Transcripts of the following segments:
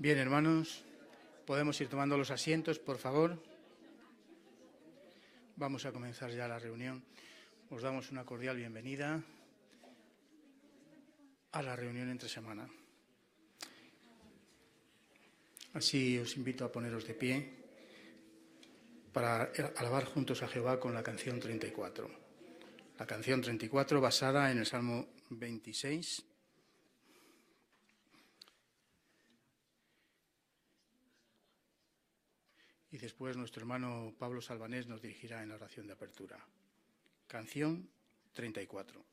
Bien, hermanos, podemos ir tomando los asientos, por favor. Vamos a comenzar ya la reunión. Os damos una cordial bienvenida a la reunión entre semana. Así os invito a poneros de pie para alabar juntos a Jehová con la canción 34. La canción 34 basada en el Salmo 26. Y después nuestro hermano Pablo Salvanés nos dirigirá en la oración de apertura. Canción 34.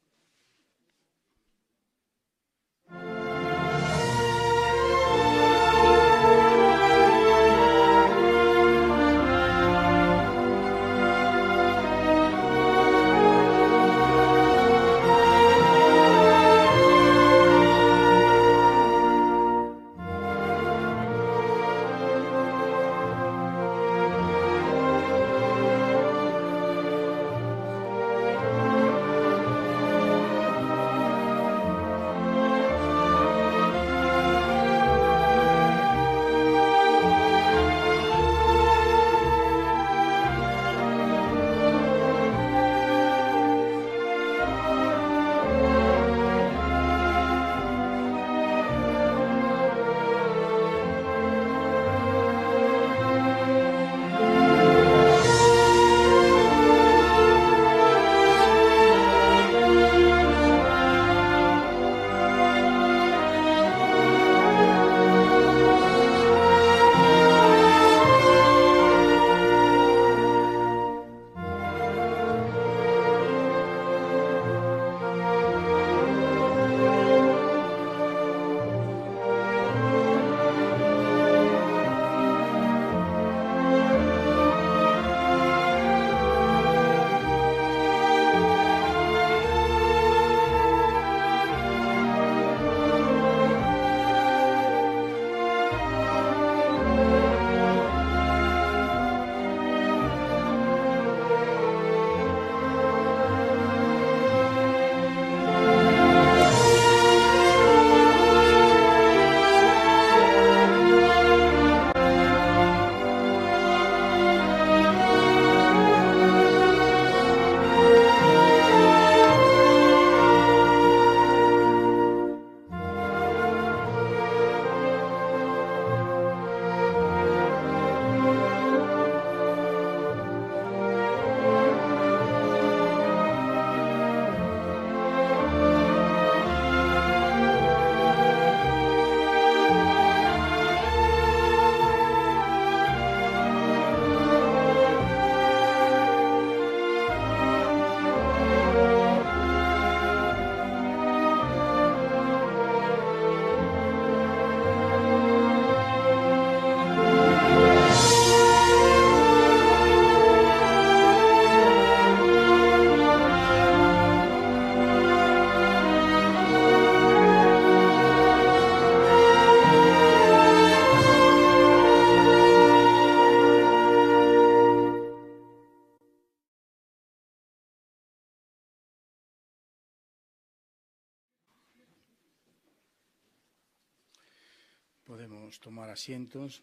Podemos tomar asientos.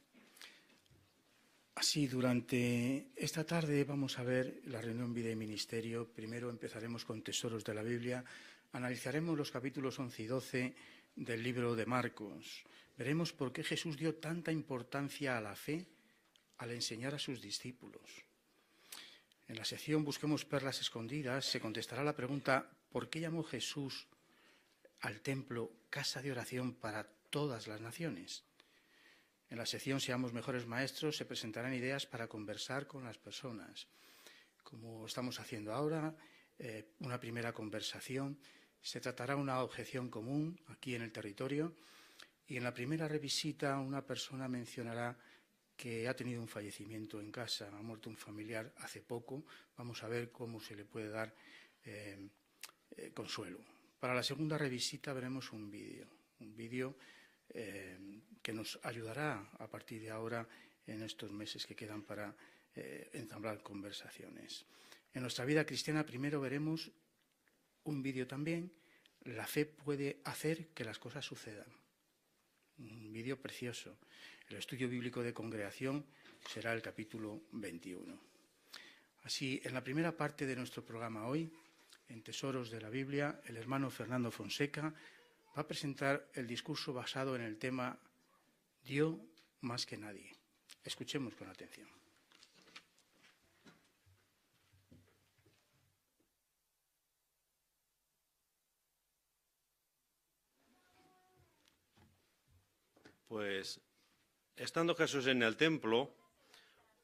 Así, durante esta tarde vamos a ver la reunión Vida y Ministerio. Primero empezaremos con Tesoros de la Biblia. Analizaremos los capítulos 11 y 12 del libro de Marcos. Veremos por qué Jesús dio tanta importancia a la fe al enseñar a sus discípulos. En la sección Busquemos perlas escondidas se contestará la pregunta ¿por qué llamó Jesús al templo casa de oración para todas las naciones? En la sección Seamos mejores maestros se presentarán ideas para conversar con las personas. Como estamos haciendo ahora, una primera conversación, se tratará una objeción común aquí en el territorio y en la primera revisita una persona mencionará que ha tenido un fallecimiento en casa, ha muerto un familiar hace poco. Vamos a ver cómo se le puede dar consuelo. Para la segunda revisita veremos un vídeo que nos ayudará a partir de ahora en estos meses que quedan para entablar conversaciones. En nuestra vida cristiana primero veremos un vídeo también. La fe puede hacer que las cosas sucedan. Un vídeo precioso. El estudio bíblico de congregación será el capítulo 21. Así, en la primera parte de nuestro programa hoy, en Tesoros de la Biblia, el hermano Fernando Fonseca va a presentar el discurso basado en el tema Dio más que nadie. Escuchemos con atención. Pues, estando Jesús en el templo,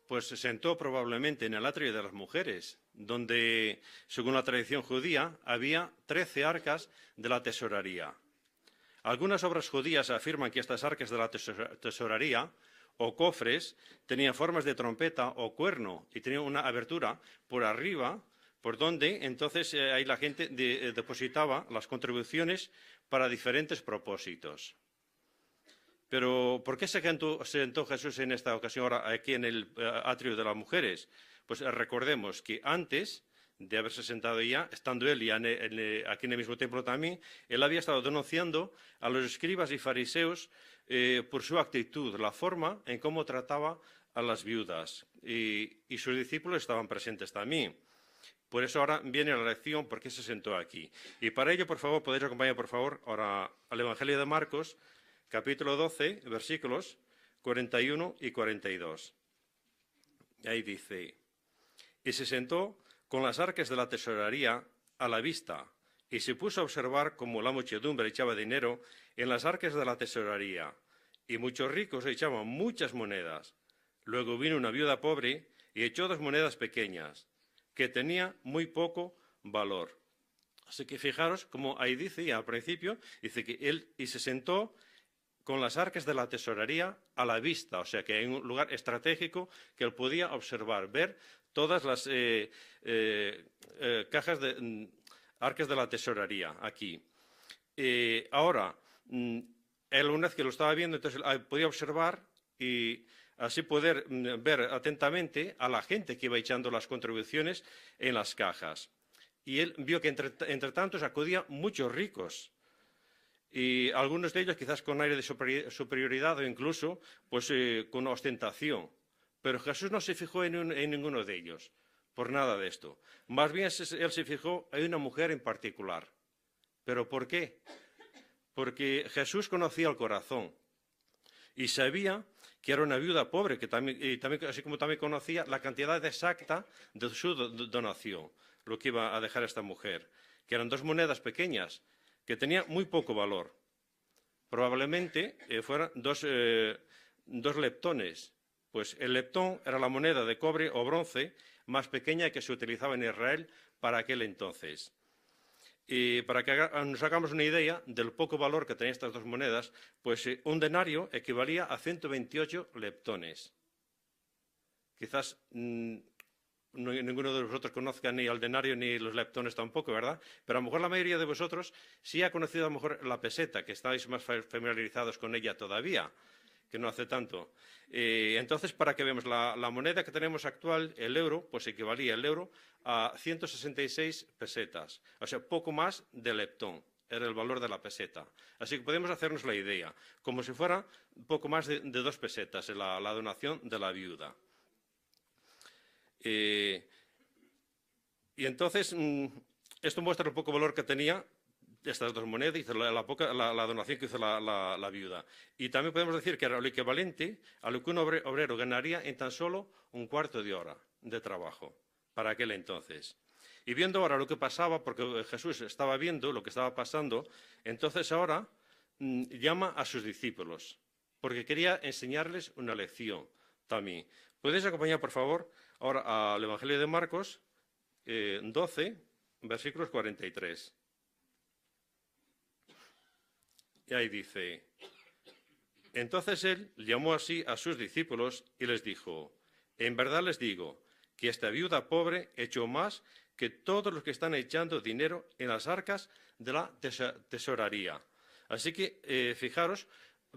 pues se sentó probablemente en el atrio de las mujeres, donde, según la tradición judía, había 13 arcas de la tesorería. Algunas obras judías afirman que estas arcas de la tesorería, o cofres, tenían formas de trompeta o cuerno y tenían una abertura por arriba, por donde entonces ahí la gente depositaba las contribuciones para diferentes propósitos. Pero, ¿por qué se sentó Jesús en esta ocasión ahora aquí en el atrio de las mujeres? Pues recordemos que antes de haberse sentado ya, estando él ya aquí en el mismo templo también, él había estado denunciando a los escribas y fariseos por su actitud, la forma en cómo trataba a las viudas. Y sus discípulos estaban presentes también. Por eso ahora viene la lección, ¿por qué se sentó aquí? Y para ello, por favor, podéis acompañar, por favor, ahora al Evangelio de Marcos, capítulo 12, versículos 41 y 42. Y ahí dice, y se sentó con las arcas de la tesorería a la vista, y se puso a observar cómo la muchedumbre echaba dinero en las arcas de la tesorería, y muchos ricos echaban muchas monedas. Luego vino una viuda pobre y echó 2 monedas pequeñas, que tenía muy poco valor. Así que fijaros como ahí dice, y al principio, dice que él y se sentó con las arcas de la tesorería a la vista, o sea que en un lugar estratégico que él podía observar, ver todas las cajas de arcas de la tesorería aquí. Ahora, él una vez que lo estaba viendo, entonces podía observar y así poder ver atentamente a la gente que iba echando las contribuciones en las cajas. Y él vio que entre tantos acudían muchos ricos. Y algunos de ellos quizás con aire de superioridad o incluso pues, con ostentación. Pero Jesús no se fijó en ninguno de ellos, por nada de esto. Más bien él se fijó en una mujer en particular. ¿Pero por qué? Porque Jesús conocía el corazón y sabía que era una viuda pobre, así como también conocía la cantidad exacta de su donación, lo que iba a dejar esta mujer, que eran 2 monedas pequeñas, que tenía muy poco valor. Probablemente fueran 2 leptones. Pues el leptón era la moneda de cobre o bronce más pequeña que se utilizaba en Israel para aquel entonces. Y para que nos hagamos una idea del poco valor que tenían estas 2 monedas, pues un denario equivalía a 128 leptones. Quizás ninguno de vosotros conozca ni el denario ni los leptones tampoco, ¿verdad? Pero a lo mejor la mayoría de vosotros sí ha conocido a lo mejor la peseta, que estáis más familiarizados con ella todavía, que no hace tanto. Entonces, para que veamos, la moneda que tenemos actual, el euro, pues equivalía el euro a 166 pesetas, o sea, poco más de leptón, era el valor de la peseta. Así que podemos hacernos la idea, como si fuera poco más de 2 pesetas la donación de la viuda. Y entonces, esto muestra el poco valor que tenía estas 2 monedas y la donación que hizo la viuda. Y también podemos decir que era lo equivalente a lo que un obrero ganaría en tan solo 1/4 de hora de trabajo para aquel entonces. Y viendo ahora lo que pasaba, porque Jesús estaba viendo lo que estaba pasando, entonces ahora llama a sus discípulos, porque quería enseñarles una lección también. ¿Podéis acompañar, por favor, ahora al Evangelio de Marcos 12, versículos 43? Y ahí dice, entonces él llamó así a sus discípulos y les dijo, en verdad les digo que esta viuda pobre echó más que todos los que están echando dinero en las arcas de la tesorería. Así que fijaros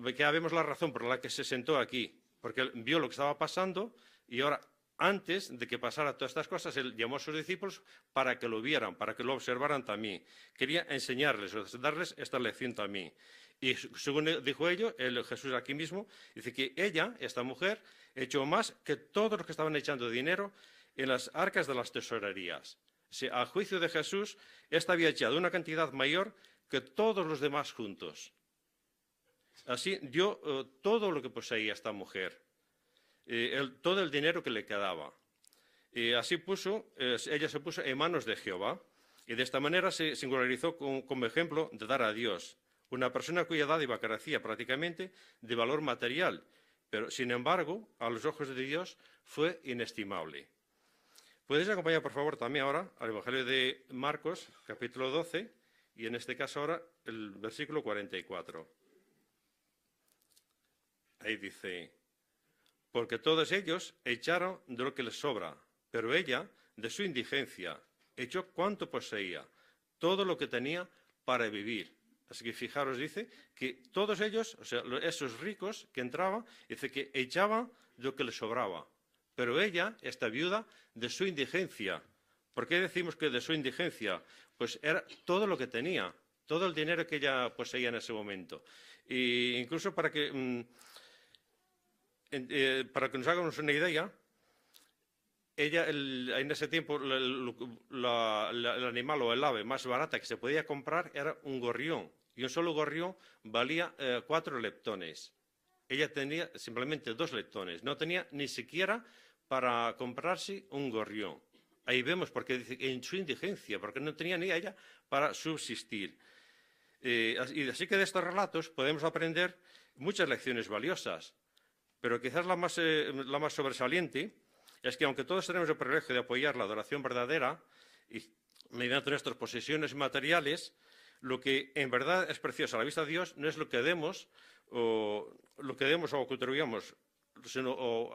que ya vemos la razón por la que se sentó aquí, porque él vio lo que estaba pasando y ahora, antes de que pasara todas estas cosas, él llamó a sus discípulos para que lo vieran, para que lo observaran también. Quería enseñarles, darles esta lección también. Y según dijo Jesús aquí mismo, dice que ella, esta mujer, echó más que todos los que estaban echando dinero en las arcas de las tesorerías. O sea, a juicio de Jesús, esta había echado una cantidad mayor que todos los demás juntos. Así dio todo lo que poseía esta mujer, todo el dinero que le quedaba. Y así ella se puso en manos de Jehová, y de esta manera se singularizó como ejemplo de dar a Dios, una persona cuya dádiva carecía prácticamente de valor material, pero sin embargo, a los ojos de Dios fue inestimable. ¿Podéis acompañar, por favor, también ahora al Evangelio de Marcos, capítulo 12, y en este caso ahora el versículo 44? Ahí dice: porque todos ellos echaron de lo que les sobra, pero ella, de su indigencia, echó cuanto poseía, todo lo que tenía para vivir. Así que fijaros, dice que todos ellos, o sea, esos ricos que entraban, dice que echaban de lo que les sobraba. Pero ella, esta viuda, de su indigencia. ¿Por qué decimos que de su indigencia? Pues era todo lo que tenía, todo el dinero que ella poseía en ese momento. E incluso para que nos hagamos una idea, ella, en ese tiempo, el animal o el ave más barata que se podía comprar era un gorrión. Y un solo gorrión valía 4 leptones. Ella tenía simplemente 2 leptones. No tenía ni siquiera para comprarse un gorrión. Ahí vemos, porque dice en su indigencia, porque no tenía ni ella para subsistir. Y así que de estos relatos podemos aprender muchas lecciones valiosas. Pero quizás la más sobresaliente es que, aunque todos tenemos el privilegio de apoyar la adoración verdadera y mediante nuestras posesiones materiales, lo que en verdad es precioso a la vista de Dios no es lo que demos o contribuyamos, sino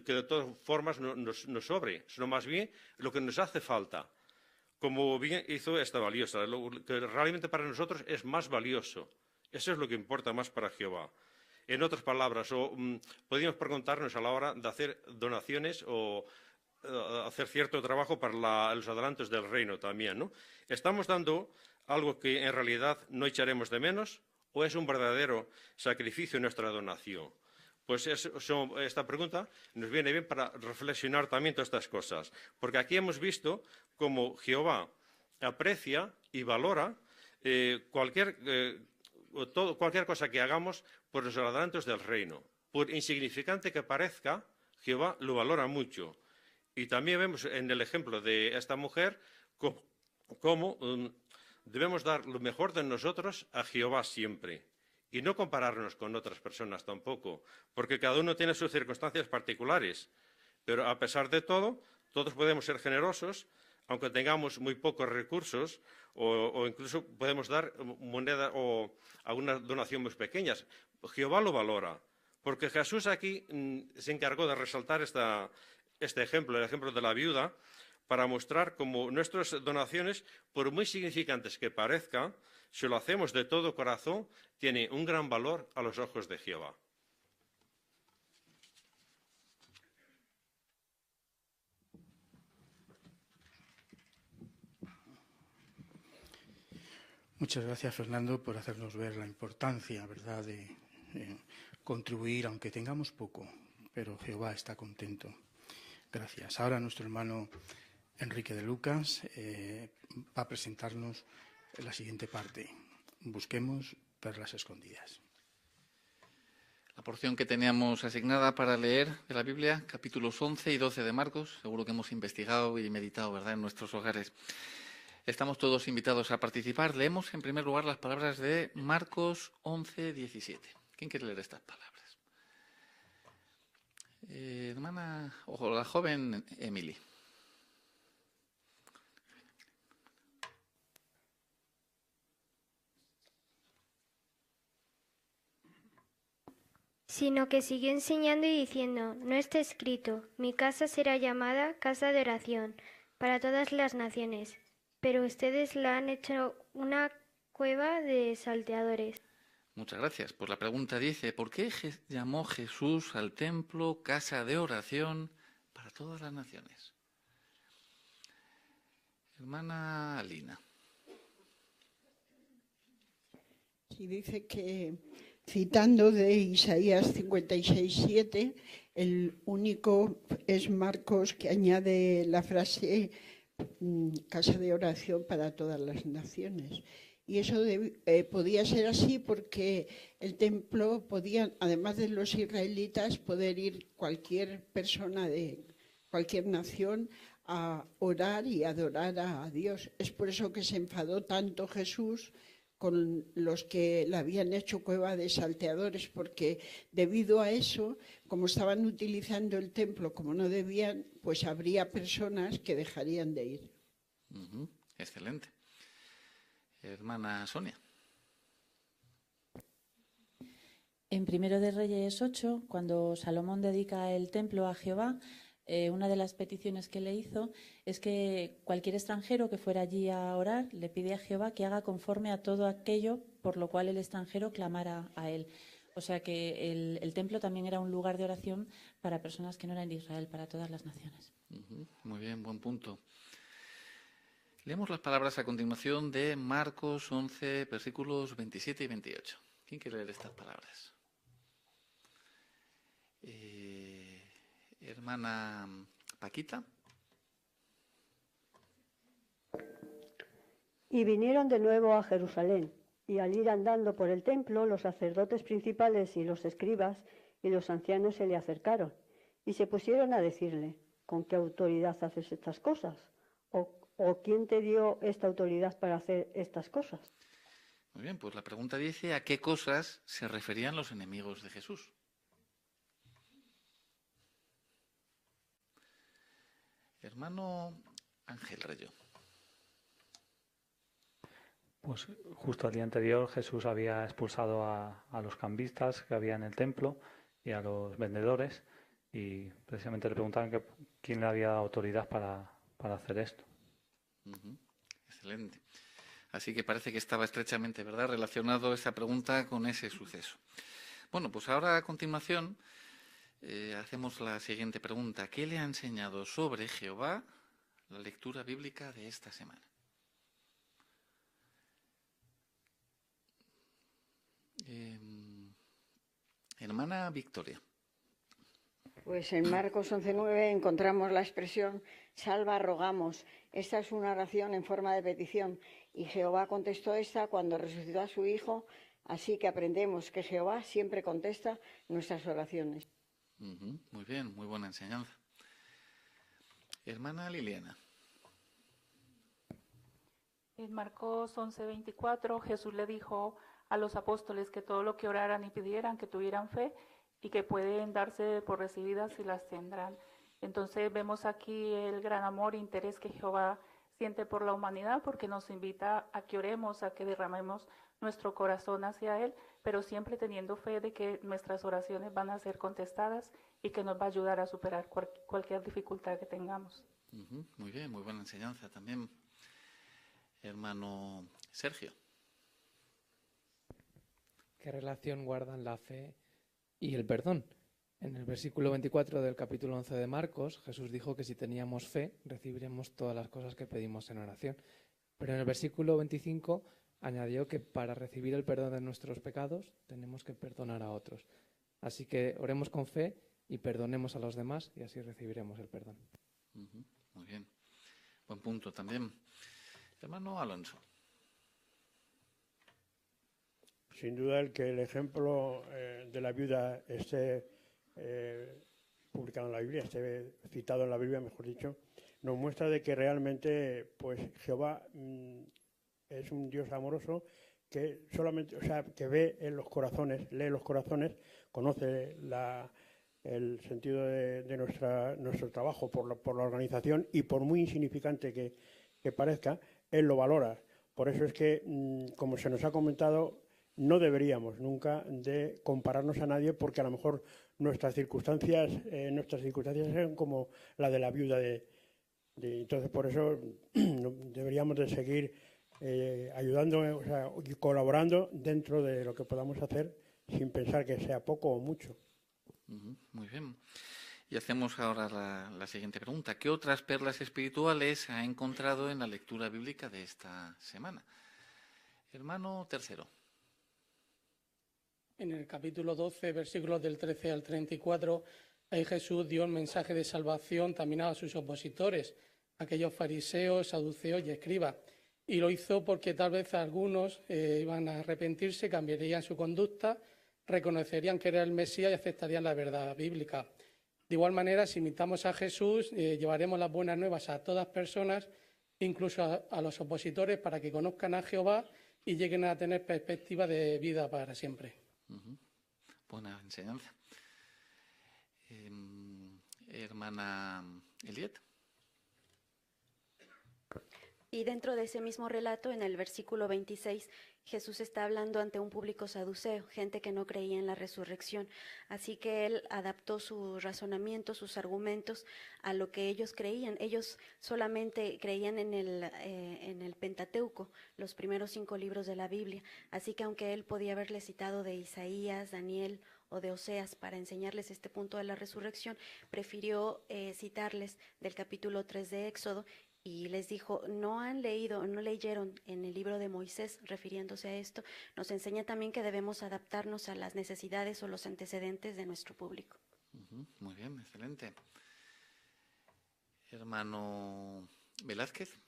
que de todas formas nos sobre, sino más bien lo que nos hace falta, como bien hizo esta valiosa, lo que realmente para nosotros es más valioso. Eso es lo que importa más para Jehová. En otras palabras, podríamos preguntarnos a la hora de hacer donaciones o hacer cierto trabajo para los adelantos del reino también, ¿no? ¿Estamos dando algo que en realidad no echaremos de menos o es un verdadero sacrificio nuestra donación? Pues esta pregunta nos viene bien para reflexionar también todas estas cosas, porque aquí hemos visto cómo Jehová aprecia y valora cualquier cosa que hagamos por los adelantos del reino. Por insignificante que parezca, Jehová lo valora mucho. Y también vemos en el ejemplo de esta mujer cómo debemos dar lo mejor de nosotros a Jehová siempre. Y no compararnos con otras personas tampoco, porque cada uno tiene sus circunstancias particulares. Pero a pesar de todo, todos podemos ser generosos, aunque tengamos muy pocos recursos, o incluso podemos dar moneda o alguna donación muy pequeñas. Jehová lo valora, porque Jesús aquí se encargó de resaltar este ejemplo, el ejemplo de la viuda, para mostrar cómo nuestras donaciones, por muy significantes que parezcan, si lo hacemos de todo corazón, tiene un gran valor a los ojos de Jehová. Muchas gracias, Fernando, por hacernos ver la importancia, ¿verdad?, de contribuir, aunque tengamos poco, pero Jehová está contento. Gracias. Ahora nuestro hermano Enrique de Lucas va a presentarnos la siguiente parte. Busquemos perlas escondidas. La porción que teníamos asignada para leer de la Biblia, capítulos 11 y 12 de Marcos, seguro que hemos investigado y meditado, ¿verdad?, en nuestros hogares. Estamos todos invitados a participar. Leemos en primer lugar las palabras de Marcos 11, 17. ¿Quién quiere leer estas palabras? Hermana, ojo, la joven Emily. Sino que siguió enseñando y diciendo: no está escrito, mi casa será llamada casa de oración para todas las naciones, pero ustedes la han hecho una cueva de salteadores. Muchas gracias. Pues la pregunta dice: ¿por qué llamó Jesús al templo casa de oración para todas las naciones? Hermana Alina. Sí, dice que, citando de Isaías 56:7, el único es Marcos que añade la frase casa de oración para todas las naciones. Y eso podía ser así porque el templo podía, además de los israelitas, poder ir cualquier persona de cualquier nación a orar y adorar a Dios. Es por eso que se enfadó tanto Jesús con los que le habían hecho cueva de salteadores, porque debido a eso, como estaban utilizando el templo como no debían, pues habría personas que dejarían de ir. Excelente. Hermana Sonia. En Primero de Reyes 8, cuando Salomón dedica el templo a Jehová, una de las peticiones que le hizo es que cualquier extranjero que fuera allí a orar le pide a Jehová que haga conforme a todo aquello por lo cual el extranjero clamara a él. O sea que el templo también era un lugar de oración para personas que no eran de Israel, para todas las naciones. Muy bien, buen punto. Leemos las palabras a continuación de Marcos 11, versículos 27 y 28. ¿Quién quiere leer estas palabras? Hermana Paquita. Y vinieron de nuevo a Jerusalén, y al ir andando por el templo, los sacerdotes principales y los escribas y los ancianos se le acercaron, y se pusieron a decirle: ¿con qué autoridad haces estas cosas? ¿O quién te dio esta autoridad para hacer estas cosas? Muy bien, pues la pregunta dice: ¿a qué cosas se referían los enemigos de Jesús? Hermano Ángel Reyo. Pues justo al día anterior Jesús había expulsado a los cambistas que había en el templo y a los vendedores, y precisamente le preguntaban quién le había dado autoridad para hacer esto. Excelente. Así que parece que estaba estrechamente, ¿verdad?, relacionado esta pregunta con ese suceso. Bueno, pues ahora a continuación hacemos la siguiente pregunta. ¿Qué le ha enseñado sobre Jehová la lectura bíblica de esta semana? Hermana Victoria. Pues en Marcos 11:9 encontramos la expresión salva, rogamos. Esta es una oración en forma de petición y Jehová contestó esta cuando resucitó a su Hijo, así que aprendemos que Jehová siempre contesta nuestras oraciones. Muy bien, muy buena enseñanza. Hermana Liliana. En Marcos 11:24 Jesús le dijo a los apóstoles que todo lo que oraran y pidieran, que tuvieran fe y que pueden darse por recibidas si las tendrán. Entonces vemos aquí el gran amor e interés que Jehová siente por la humanidad, porque nos invita a que oremos, a que derramemos nuestro corazón hacia Él, pero siempre teniendo fe de que nuestras oraciones van a ser contestadas y que nos va a ayudar a superar cualquier dificultad que tengamos. Muy bien, muy buena enseñanza también. Hermano Sergio. ¿Qué relación guardan la fe y el perdón? En el versículo 24 del capítulo 11 de Marcos, Jesús dijo que si teníamos fe, recibiremos todas las cosas que pedimos en oración. Pero en el versículo 25 añadió que para recibir el perdón de nuestros pecados tenemos que perdonar a otros. Así que oremos con fe y perdonemos a los demás y así recibiremos el perdón. Muy bien. Buen punto también. Hermano Alonso. Sin duda el ejemplo de la viuda esté publicado en la Biblia, esté citado en la Biblia, mejor dicho, nos muestra de que realmente pues Jehová es un Dios amoroso que solamente, o sea, que ve en los corazones, lee los corazones, conoce el sentido de nuestro trabajo por la organización, y por muy insignificante que parezca, Él lo valora. Por eso es que, como se nos ha comentado, no deberíamos nunca de compararnos a nadie, porque a lo mejor nuestras circunstancias son como la de la viuda entonces por eso deberíamos de seguir ayudando, o sea, y colaborando dentro de lo que podamos hacer, sin pensar que sea poco o mucho. Muy bien. Y hacemos ahora la siguiente pregunta. ¿Qué otras perlas espirituales ha encontrado en la lectura bíblica de esta semana? Hermano Tercero. en el capítulo 12, versículos del 13 al 34, ahí Jesús dio el mensaje de salvación también a sus opositores, aquellos fariseos, saduceos y escribas. Y lo hizo porque tal vez algunos iban a arrepentirse, cambiarían su conducta, reconocerían que era el Mesías y aceptarían la verdad bíblica. De igual manera, si imitamos a Jesús, llevaremos las buenas nuevas a todas personas, incluso a los opositores, para que conozcan a Jehová y lleguen a tener perspectiva de vida para siempre. Buena enseñanza. Hermana Eliet. Y dentro de ese mismo relato, en el versículo 26, Jesús está hablando ante un público saduceo, gente que no creía en la resurrección. Así que él adaptó su razonamiento, sus argumentos a lo que ellos creían. Ellos solamente creían en el Pentateuco, los primeros 5 libros de la Biblia. Así que aunque él podía haberle citado de Isaías, Daniel o de Oseas para enseñarles este punto de la resurrección, prefirió citarles del capítulo 3 de Éxodo. Y les dijo, no leyeron en el libro de Moisés, refiriéndose a esto. Nos enseña también que debemos adaptarnos a las necesidades o los antecedentes de nuestro público. Muy bien, excelente. Hermano Velázquez.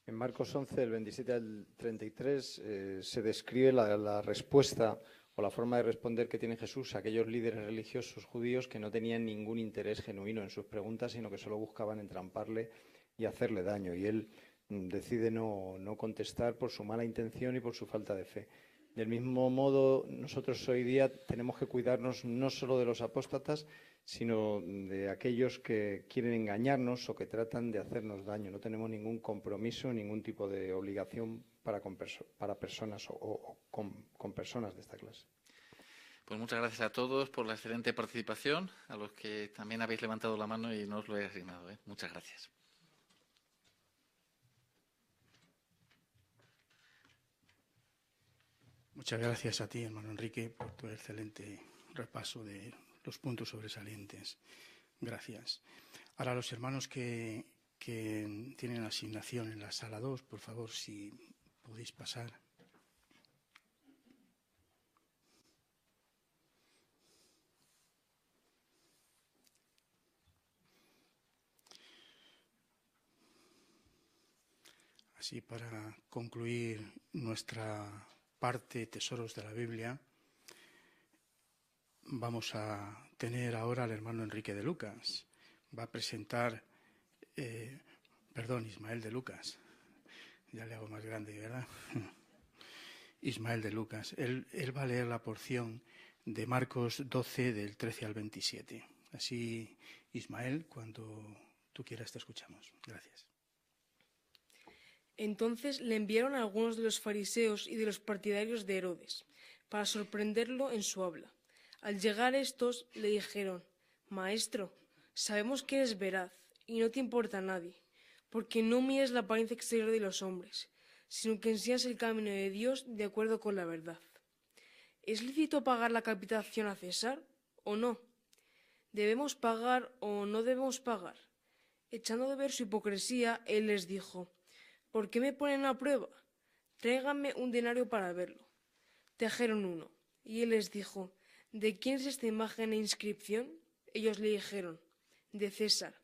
En Marcos 11, del 27 al 33, se describe la respuesta o la forma de responder que tiene Jesús a aquellos líderes religiosos judíos que no tenían ningún interés genuino en sus preguntas, sino que solo buscaban entramparle y hacerle daño. Y él decide no contestar por su mala intención y por su falta de fe. Del mismo modo, nosotros hoy día tenemos que cuidarnos no solo de los apóstatas, sino de aquellos que quieren engañarnos o que tratan de hacernos daño. No tenemos ningún compromiso, ningún tipo de obligación para personas o con personas de esta clase. Pues muchas gracias a todos por la excelente participación, a los que también habéis levantado la mano y no os lo he asignado. Muchas gracias. Muchas gracias a ti, hermano Enrique, por tu excelente repaso de los puntos sobresalientes. Gracias. Ahora, los hermanos que tienen asignación en la sala 2, por favor, si podéis pasar. Así, para concluir nuestra parte Tesoros de la Biblia, vamos a tener ahora al hermano Enrique de Lucas. Va a presentar, Ismael de Lucas. Ya le hago más grande, ¿verdad? Ismael de Lucas. Él va a leer la porción de Marcos 12, del 13 al 27. Así, Ismael, cuando tú quieras te escuchamos. Gracias. Entonces le enviaron a algunos de los fariseos y de los partidarios de Herodes, para sorprenderlo en su habla. Al llegar estos, le dijeron, «Maestro, sabemos que eres veraz y no te importa a nadie, porque no miras la apariencia exterior de los hombres, sino que enseñas el camino de Dios de acuerdo con la verdad. ¿Es lícito pagar la capitación a César o no? ¿Debemos pagar o no debemos pagar?» Echando de ver su hipocresía, él les dijo, «¿Por qué me ponen a prueba? Tráiganme un denario para verlo». Trajeron uno, y él les dijo, «¿De quién es esta imagen e inscripción?» Ellos le dijeron, «De César».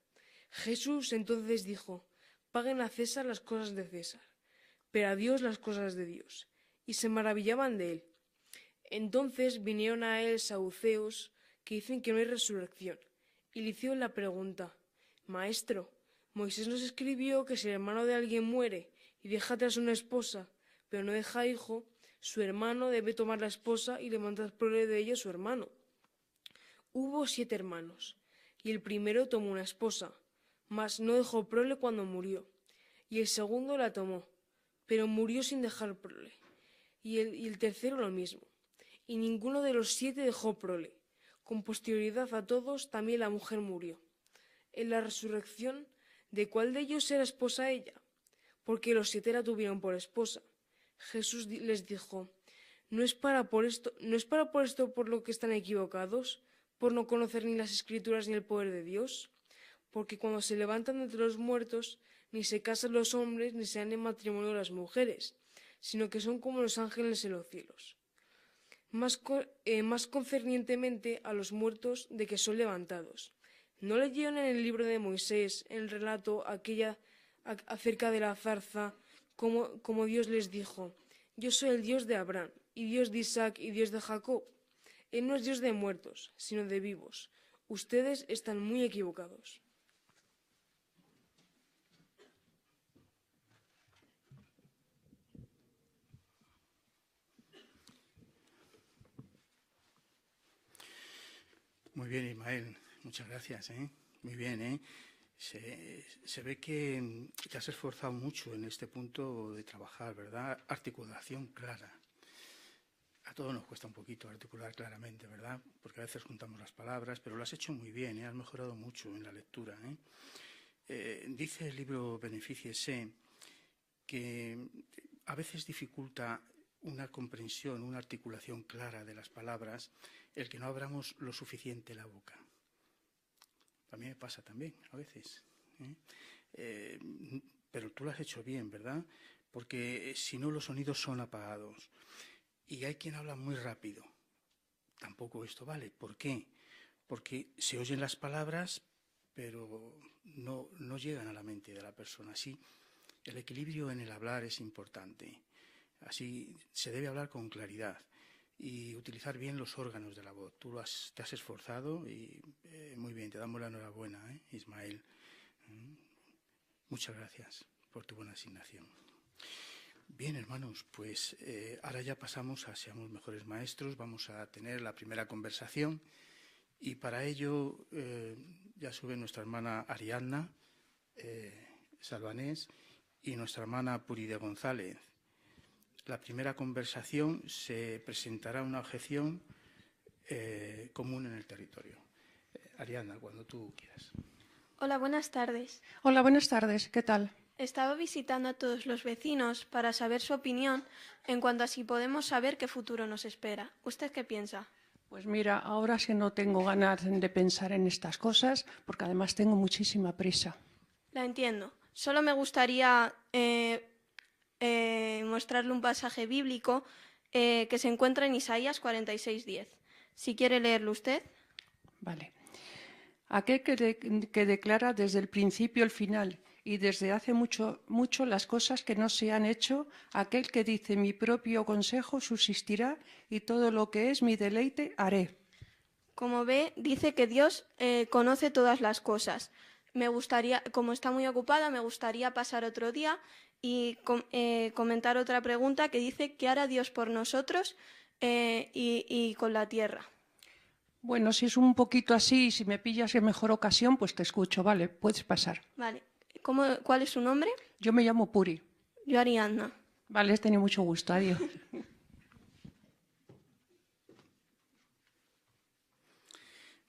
Jesús entonces dijo, «Paguen a César las cosas de César, pero a Dios las cosas de Dios». Y se maravillaban de él. Entonces vinieron a él saduceos que dicen que no hay resurrección, y le hicieron la pregunta, «Maestro, Moisés nos escribió que si el hermano de alguien muere y deja atrás una esposa, pero no deja hijo, su hermano debe tomar la esposa y levantar prole de ella a su hermano. Hubo 7 hermanos, y el primero tomó una esposa, mas no dejó prole cuando murió, y el segundo la tomó, pero murió sin dejar prole, y el tercero lo mismo, y ninguno de los 7 dejó prole. Con posterioridad a todos también la mujer murió. En la resurrección, ¿de cuál de ellos era esposa ella? Porque los 7 la tuvieron por esposa. Jesús les dijo, ¿no es para por esto por lo que están equivocados, por no conocer ni las Escrituras ni el poder de Dios? Porque cuando se levantan entre los muertos, ni se casan los hombres ni se dan en matrimonio las mujeres, sino que son como los ángeles en los cielos. más concernientemente a los muertos de que son levantados. ¿No leyeron en el libro de Moisés, en el relato acerca de la zarza, como Dios les dijo: yo soy el Dios de Abraham, y Dios de Isaac, y Dios de Jacob? Él no es Dios de muertos, sino de vivos. Ustedes están muy equivocados. Muy bien, Ismael. Muchas gracias. Muy bien. Se ve que te has esforzado mucho en este punto de trabajar, ¿verdad? Articulación clara. A todos nos cuesta un poquito articular claramente, ¿verdad? Porque a veces juntamos las palabras, pero lo has hecho muy bien, has mejorado mucho en la lectura. Dice el libro Benefíciese que a veces dificulta una comprensión, una articulación clara de las palabras, el que no abramos lo suficiente la boca. A mí me pasa también, a veces. Pero tú lo has hecho bien, ¿verdad? Porque si no, los sonidos son apagados. Y hay quien habla muy rápido. Tampoco esto vale. ¿Por qué? Porque se oyen las palabras, pero no llegan a la mente de la persona. Así, el equilibrio en el hablar es importante. Así se debe hablar con claridad y utilizar bien los órganos de la voz. Tú te has esforzado y muy bien, te damos la enhorabuena, Ismael. Muchas gracias por tu buena asignación. Bien, hermanos, pues ahora ya pasamos a Seamos Mejores Maestros. Vamos a tener la primera conversación y para ello ya sube nuestra hermana Ariadna Salvanés y nuestra hermana Puride González. La primera conversación se presentará una objeción común en el territorio. Ariadna, cuando tú quieras. Hola, buenas tardes. Hola, buenas tardes. ¿Qué tal? Estaba visitando a todos los vecinos para saber su opinión en cuanto a si podemos saber qué futuro nos espera. ¿Usted qué piensa? Pues mira, ahora sí no tengo ganas de pensar en estas cosas porque además tengo muchísima prisa. La entiendo. Solo me gustaría mostrarle un pasaje bíblico que se encuentra en Isaías 46:10. Si quiere leerlo usted. Vale. Aquel que declara desde el principio el final y desde hace mucho las cosas que no se han hecho, aquel que dice mi propio consejo subsistirá y todo lo que es mi deleite haré. Como ve, dice que Dios conoce todas las cosas. Me gustaría, como está muy ocupada, me gustaría pasar otro día y comentar otra pregunta que dice ¿qué hará Dios por nosotros y con la tierra? Bueno, si es un poquito así y si me pillas en mejor ocasión, pues te escucho, vale, puedes pasar. Vale. ¿Cuál es su nombre? Yo me llamo Puri. Yo Ariadna. Vale, he tenido mucho gusto, adiós.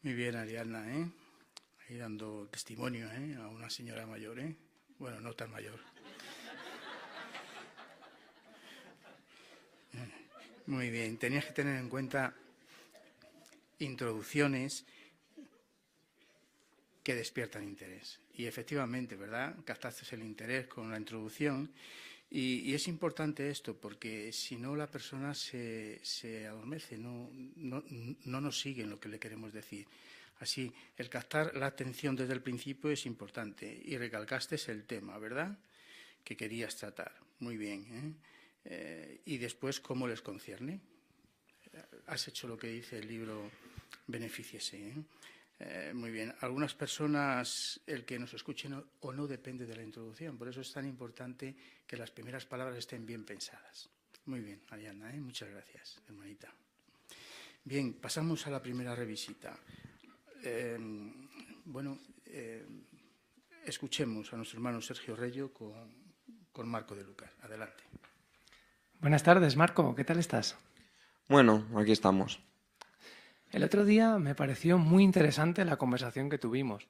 Muy bien, Ariadna, ahí dando testimonio a una señora mayor, Bueno, no tan mayor. Muy bien, tenías que tener en cuenta introducciones que despiertan interés. Y efectivamente, ¿verdad? Captaste el interés con la introducción y es importante esto porque si no la persona se adormece, no nos sigue en lo que le queremos decir. Así, el captar la atención desde el principio es importante y recalcaste el tema, ¿verdad? Que querías tratar. Muy bien. Y después, ¿cómo les concierne? Has hecho lo que dice el libro Benefíciese. Muy bien. Algunas personas, el que nos escuchen o no depende de la introducción. Por eso es tan importante que las primeras palabras estén bien pensadas. Muy bien, Ariadna, muchas gracias, hermanita. Bien, pasamos a la primera revisita. Escuchemos a nuestro hermano Sergio Reyo con Marco de Lucas. Adelante. Buenas tardes, Marco. ¿Qué tal estás? Bueno, aquí estamos. El otro día me pareció muy interesante la conversación que tuvimos.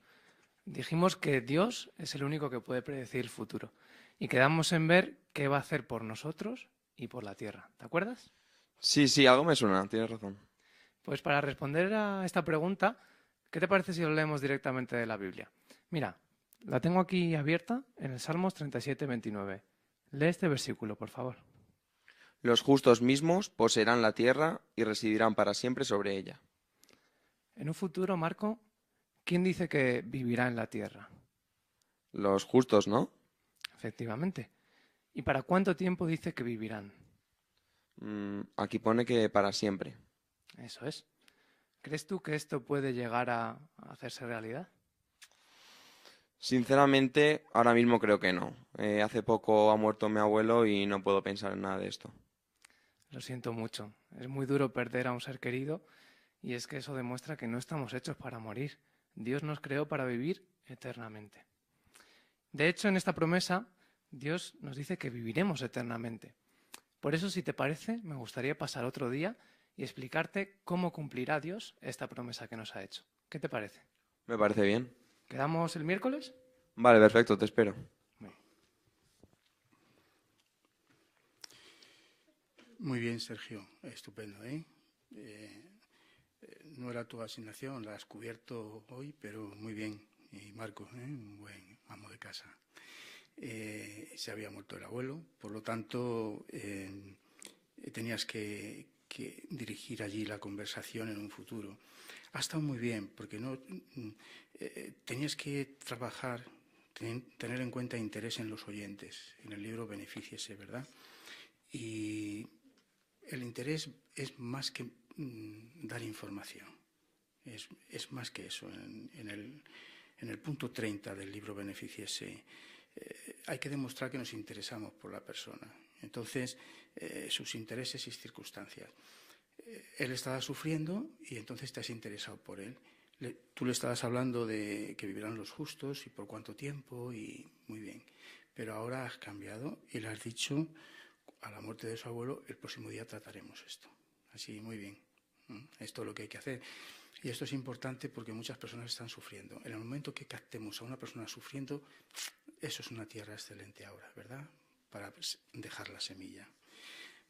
Dijimos que Dios es el único que puede predecir el futuro y quedamos en ver qué va a hacer por nosotros y por la tierra. ¿Te acuerdas? Sí, algo me suena, tienes razón. Pues para responder a esta pregunta, ¿qué te parece si lo leemos directamente de la Biblia? Mira, la tengo aquí abierta en el Salmos 37:29. Lee este versículo, por favor. Los justos mismos poseerán la tierra y residirán para siempre sobre ella. En un futuro, Marco, ¿quién dice que vivirá en la tierra? Los justos, ¿no? Efectivamente. ¿Y para cuánto tiempo dice que vivirán? Aquí pone que para siempre. Eso es. ¿Crees tú que esto puede llegar a hacerse realidad? Sinceramente, ahora mismo creo que no. Hace poco ha muerto mi abuelo y no puedo pensar en nada de esto. Lo siento mucho. Es muy duro perder a un ser querido y es que eso demuestra que no estamos hechos para morir. Dios nos creó para vivir eternamente. De hecho, en esta promesa, Dios nos dice que viviremos eternamente. Por eso, si te parece, me gustaría pasar otro día y explicarte cómo cumplirá Dios esta promesa que nos ha hecho. ¿Qué te parece? Me parece bien. ¿Quedamos el miércoles? Vale, perfecto, te espero. Muy bien, Sergio. Estupendo, ¿eh? No era tu asignación, la has cubierto hoy, pero muy bien. Y Marco, un buen amo de casa. Se había muerto el abuelo, por lo tanto, tenías que dirigir allí la conversación en un futuro. Ha estado muy bien, porque no tenías que trabajar, tener en cuenta interés en los oyentes. En el libro Benefíciese, ¿verdad? Y el interés es más que dar información. Es más que eso. En el punto 30 del libro Benefíciese hay que demostrar que nos interesamos por la persona. Entonces, sus intereses y circunstancias. Él estaba sufriendo y entonces te has interesado por él. Tú le estabas hablando de que vivirán los justos y por cuánto tiempo y muy bien. Pero ahora has cambiado y le has dicho a la muerte de su abuelo, el próximo día trataremos esto. Así, muy bien. Esto es lo que hay que hacer. Y esto es importante porque muchas personas están sufriendo. En el momento que captemos a una persona sufriendo, eso es una tierra excelente ahora, ¿verdad? Para dejar la semilla.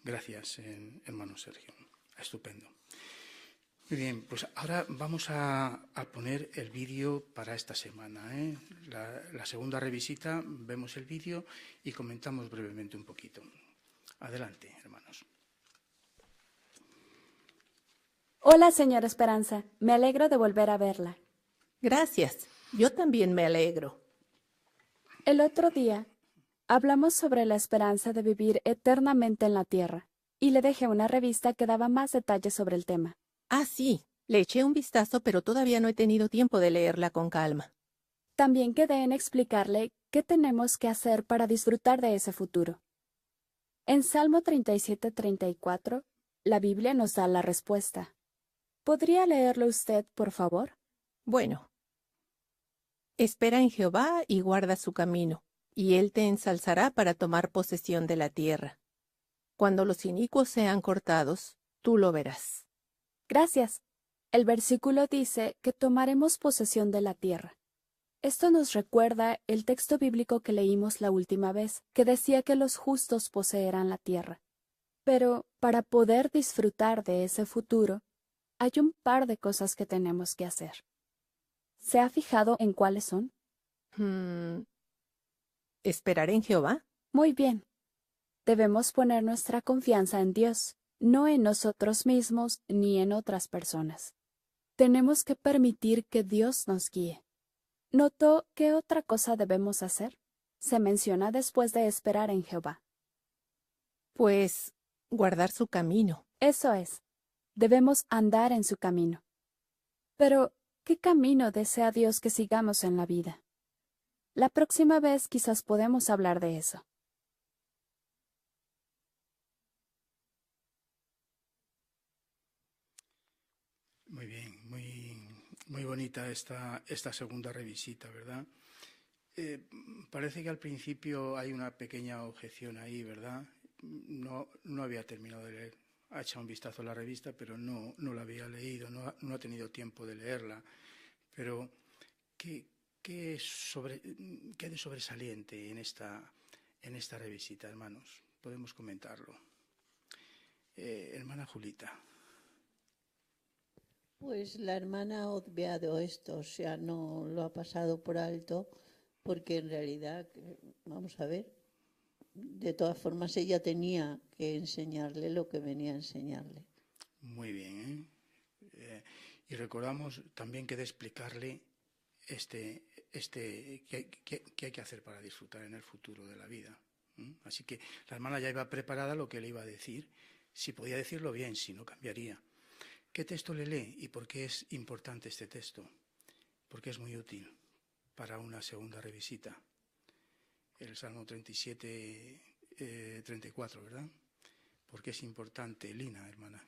Gracias, hermano Sergio. Estupendo. Muy bien, pues ahora vamos a poner el vídeo para esta semana, ¿eh? La segunda revisita, vemos el vídeo y comentamos brevemente un poquito. Adelante, hermanos. Hola, señora Esperanza. Me alegro de volver a verla. Gracias. Yo también me alegro. El otro día hablamos sobre la esperanza de vivir eternamente en la tierra y le dejé una revista que daba más detalles sobre el tema. Ah, sí. Le eché un vistazo, pero todavía no he tenido tiempo de leerla con calma. También quedé en explicarle qué tenemos que hacer para disfrutar de ese futuro. En Salmo 37:34, la Biblia nos da la respuesta. ¿Podría leerlo usted, por favor? Bueno. Espera en Jehová y guarda su camino, y él te ensalzará para tomar posesión de la tierra. Cuando los inicuos sean cortados, tú lo verás. Gracias. El versículo dice que tomaremos posesión de la tierra. Esto nos recuerda el texto bíblico que leímos la última vez, que decía que los justos poseerán la tierra. Pero para poder disfrutar de ese futuro, hay un par de cosas que tenemos que hacer. ¿Se ha fijado en cuáles son? ¿Esperar en Jehová? Muy bien. Debemos poner nuestra confianza en Dios, no en nosotros mismos ni en otras personas. Tenemos que permitir que Dios nos guíe. ¿Notó qué otra cosa debemos hacer? Se menciona después de esperar en Jehová. Pues guardar su camino. Eso es. Debemos andar en su camino. Pero, ¿qué camino desea Dios que sigamos en la vida? La próxima vez quizás podemos hablar de eso. Muy bien, muy bonita esta segunda revisita, ¿verdad? Parece que al principio hay una pequeña objeción ahí, ¿verdad? No había terminado de leer. Ha echado un vistazo a la revista, pero no la había leído, no ha tenido tiempo de leerla. Pero, ¿qué hay de sobresaliente en esta revisita, hermanos? Podemos comentarlo. Hermana Julita. Pues la hermana ha obviado esto, o sea, no lo ha pasado por alto, porque en realidad, vamos a ver, de todas formas ella tenía que enseñarle lo que venía a enseñarle. Muy bien, y recordamos también que de explicarle qué hay que hacer para disfrutar en el futuro de la vida. Así que la hermana ya iba preparada lo que le iba a decir. Si podía decirlo bien, si no, cambiaría. ¿Qué texto le lee y por qué es importante este texto? Porque es muy útil para una segunda revisita. El Salmo 37, 34, ¿verdad? Porque es importante, Lina, hermana.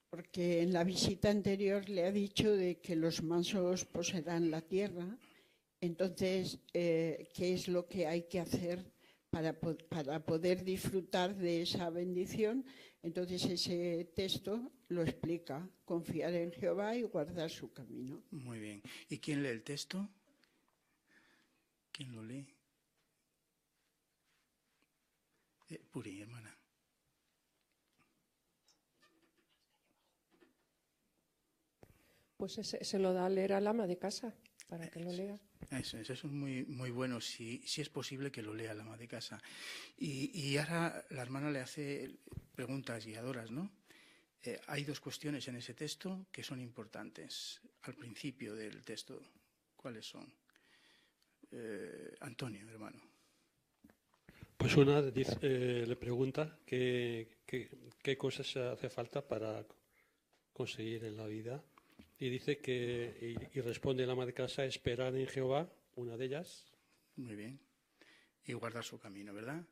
Porque en la visita anterior le ha dicho de que los mansos poseerán la tierra. Entonces, ¿qué es lo que hay que hacer para poder disfrutar de esa bendición? Entonces, ese texto lo explica: confiar en Jehová y guardar su camino. Muy bien. ¿Y quién lee el texto? ¿Quién lo lee? Puri, hermana. Pues se lo da a leer al ama de casa, para que lo lea. Eso es muy, muy bueno, si es posible que lo lea el ama de casa. Y ahora la hermana le hace preguntas guiadoras, ¿no? Hay dos cuestiones en ese texto que son importantes. Al principio del texto, ¿cuáles son? Antonio, hermano. Pues una le pregunta qué cosas hace falta para conseguir en la vida. Y dice y responde el ama de casa: esperar en Jehová, una de ellas. Muy bien. Y guardar su camino, ¿verdad?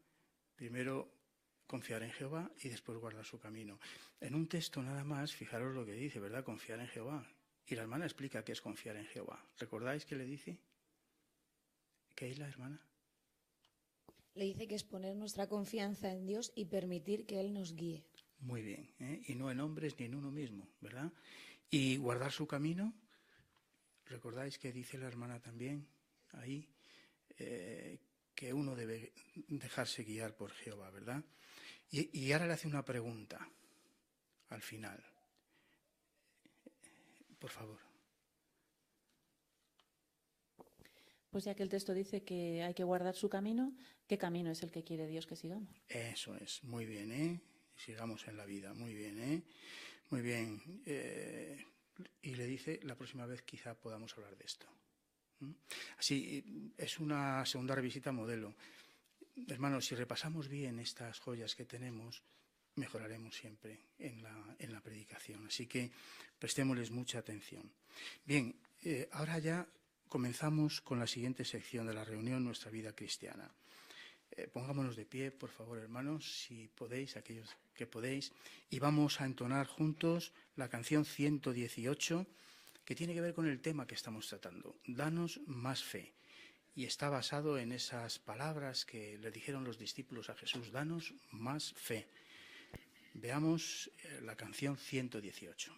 Primero confiar en Jehová y después guardar su camino. En un texto nada más, fijaros lo que dice, ¿verdad? Confiar en Jehová. Y la hermana explica qué es confiar en Jehová. ¿Recordáis qué le dice? ¿Qué es la hermana? Le dice que es poner nuestra confianza en Dios y permitir que Él nos guíe. Muy bien, y no en hombres ni en uno mismo, ¿verdad? Y guardar su camino, ¿recordáis que dice la hermana también ahí? Que uno debe dejarse guiar por Jehová, ¿verdad? Y ahora le hace una pregunta al final. Por favor. Pues ya que el texto dice que hay que guardar su camino, ¿qué camino es el que quiere Dios que sigamos? Eso es, muy bien, ¿eh? Sigamos en la vida, muy bien, ¿eh? Muy bien. Y le dice, la próxima vez quizá podamos hablar de esto. Así, es una segunda revisita modelo. Hermanos, si repasamos bien estas joyas que tenemos, mejoraremos siempre en la predicación. Así que prestémosles mucha atención. Bien, ahora ya comenzamos con la siguiente sección de la reunión, nuestra vida cristiana. Pongámonos de pie, por favor, hermanos, si podéis, aquellos que podéis, y vamos a entonar juntos la canción 118, que tiene que ver con el tema que estamos tratando. Danos más fe. Y está basado en esas palabras que le dijeron los discípulos a Jesús: danos más fe. Veamos la canción 118.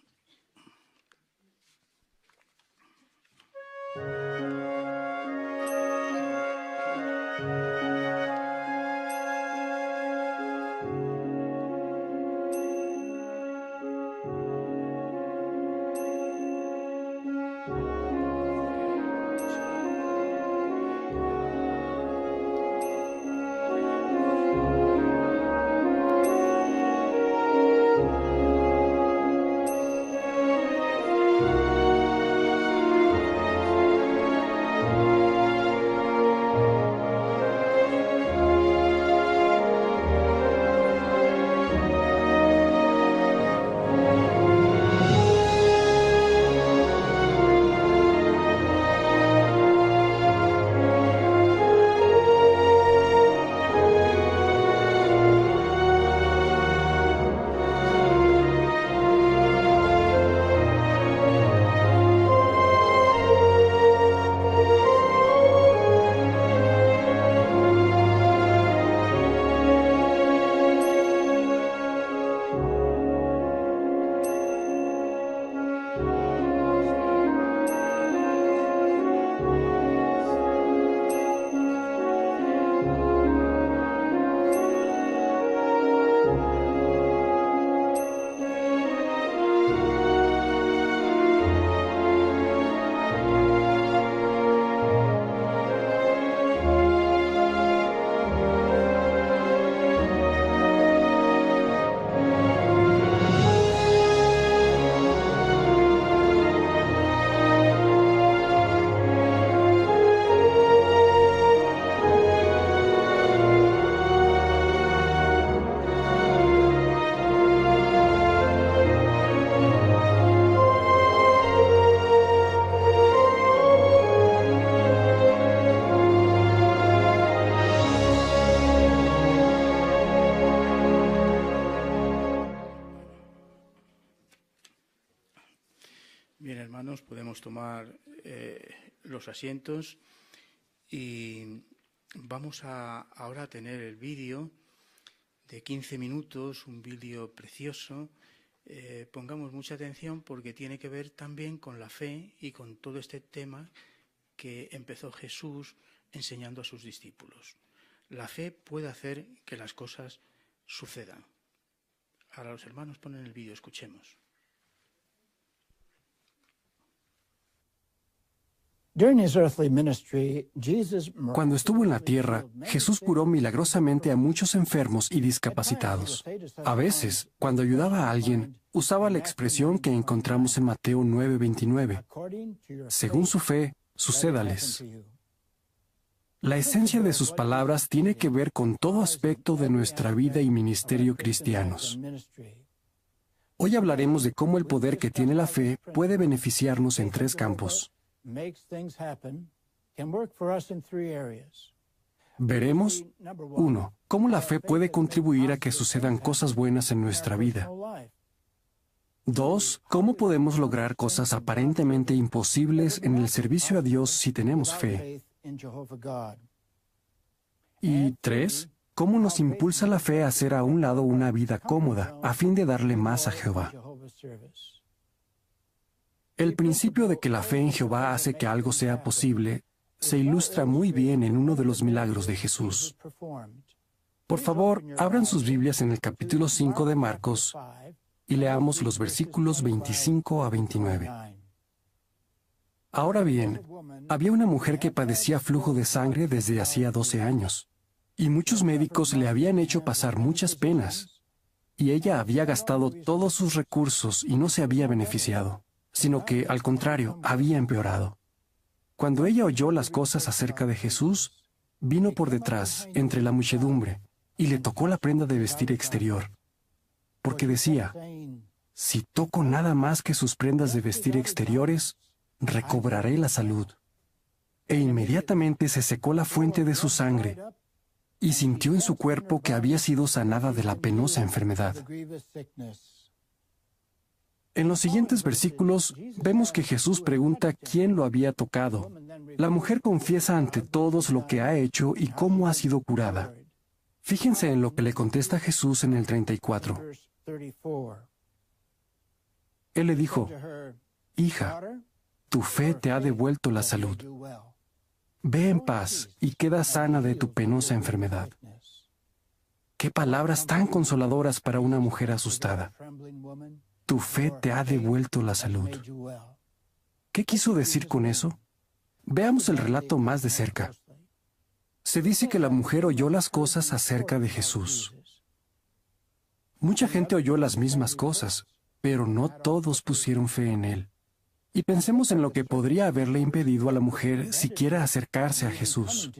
Bien, hermanos, podemos tomar los asientos y vamos ahora a tener el vídeo de 15 minutos, un vídeo precioso. Pongamos mucha atención porque tiene que ver también con la fe y con todo este tema que empezó Jesús enseñando a sus discípulos. La fe puede hacer que las cosas sucedan. Ahora los hermanos ponen el vídeo, escuchemos. Cuando estuvo en la tierra, Jesús curó milagrosamente a muchos enfermos y discapacitados. A veces, cuando ayudaba a alguien, usaba la expresión que encontramos en Mateo 9:29. Según su fe, sucédales. La esencia de sus palabras tiene que ver con todo aspecto de nuestra vida y ministerio cristianos. Hoy hablaremos de cómo el poder que tiene la fe puede beneficiarnos en 3 campos. Veremos, 1. Cómo la fe puede contribuir a que sucedan cosas buenas en nuestra vida. 2. Cómo podemos lograr cosas aparentemente imposibles en el servicio a Dios si tenemos fe. Y 3. Cómo nos impulsa la fe a hacer a un lado una vida cómoda, a fin de darle más a Jehová. El principio de que la fe en Jehová hace que algo sea posible se ilustra muy bien en uno de los milagros de Jesús. Por favor, abran sus Biblias en el capítulo 5 de Marcos y leamos los versículos 25 a 29. Ahora bien, había una mujer que padecía flujo de sangre desde hacía 12 años, y muchos médicos le habían hecho pasar muchas penas, y ella había gastado todos sus recursos y no se había beneficiado, sino que, al contrario, había empeorado. Cuando ella oyó las cosas acerca de Jesús, vino por detrás, entre la muchedumbre, y le tocó la prenda de vestir exterior, porque decía, si toco nada más que sus prendas de vestir exteriores, recobraré la salud. E inmediatamente se secó la fuente de su sangre, y sintió en su cuerpo que había sido sanada de la penosa enfermedad. En los siguientes versículos vemos que Jesús pregunta quién lo había tocado. La mujer confiesa ante todos lo que ha hecho y cómo ha sido curada. Fíjense en lo que le contesta Jesús en el 34. Él le dijo, hija, tu fe te ha devuelto la salud. Ve en paz y queda sana de tu penosa enfermedad. Qué palabras tan consoladoras para una mujer asustada. Tu fe te ha devuelto la salud. ¿Qué quiso decir con eso? Veamos el relato más de cerca. Se dice que la mujer oyó las cosas acerca de Jesús. Mucha gente oyó las mismas cosas, pero no todos pusieron fe en él. Y pensemos en lo que podría haberle impedido a la mujer siquiera acercarse a Jesús.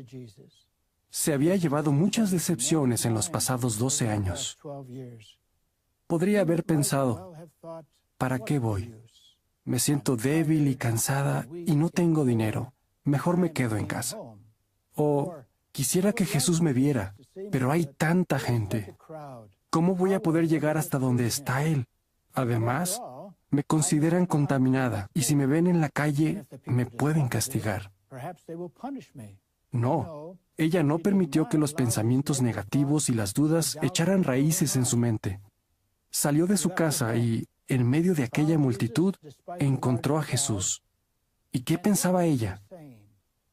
Se había llevado muchas decepciones en los pasados 12 años. Podría haber pensado, ¿para qué voy? Me siento débil y cansada y no tengo dinero. Mejor me quedo en casa. O quisiera que Jesús me viera, pero hay tanta gente. ¿Cómo voy a poder llegar hasta donde está Él? Además, me consideran contaminada y si me ven en la calle, me pueden castigar. No, ella no permitió que los pensamientos negativos y las dudas echaran raíces en su mente. Salió de su casa y, en medio de aquella multitud, encontró a Jesús. ¿Y qué pensaba ella?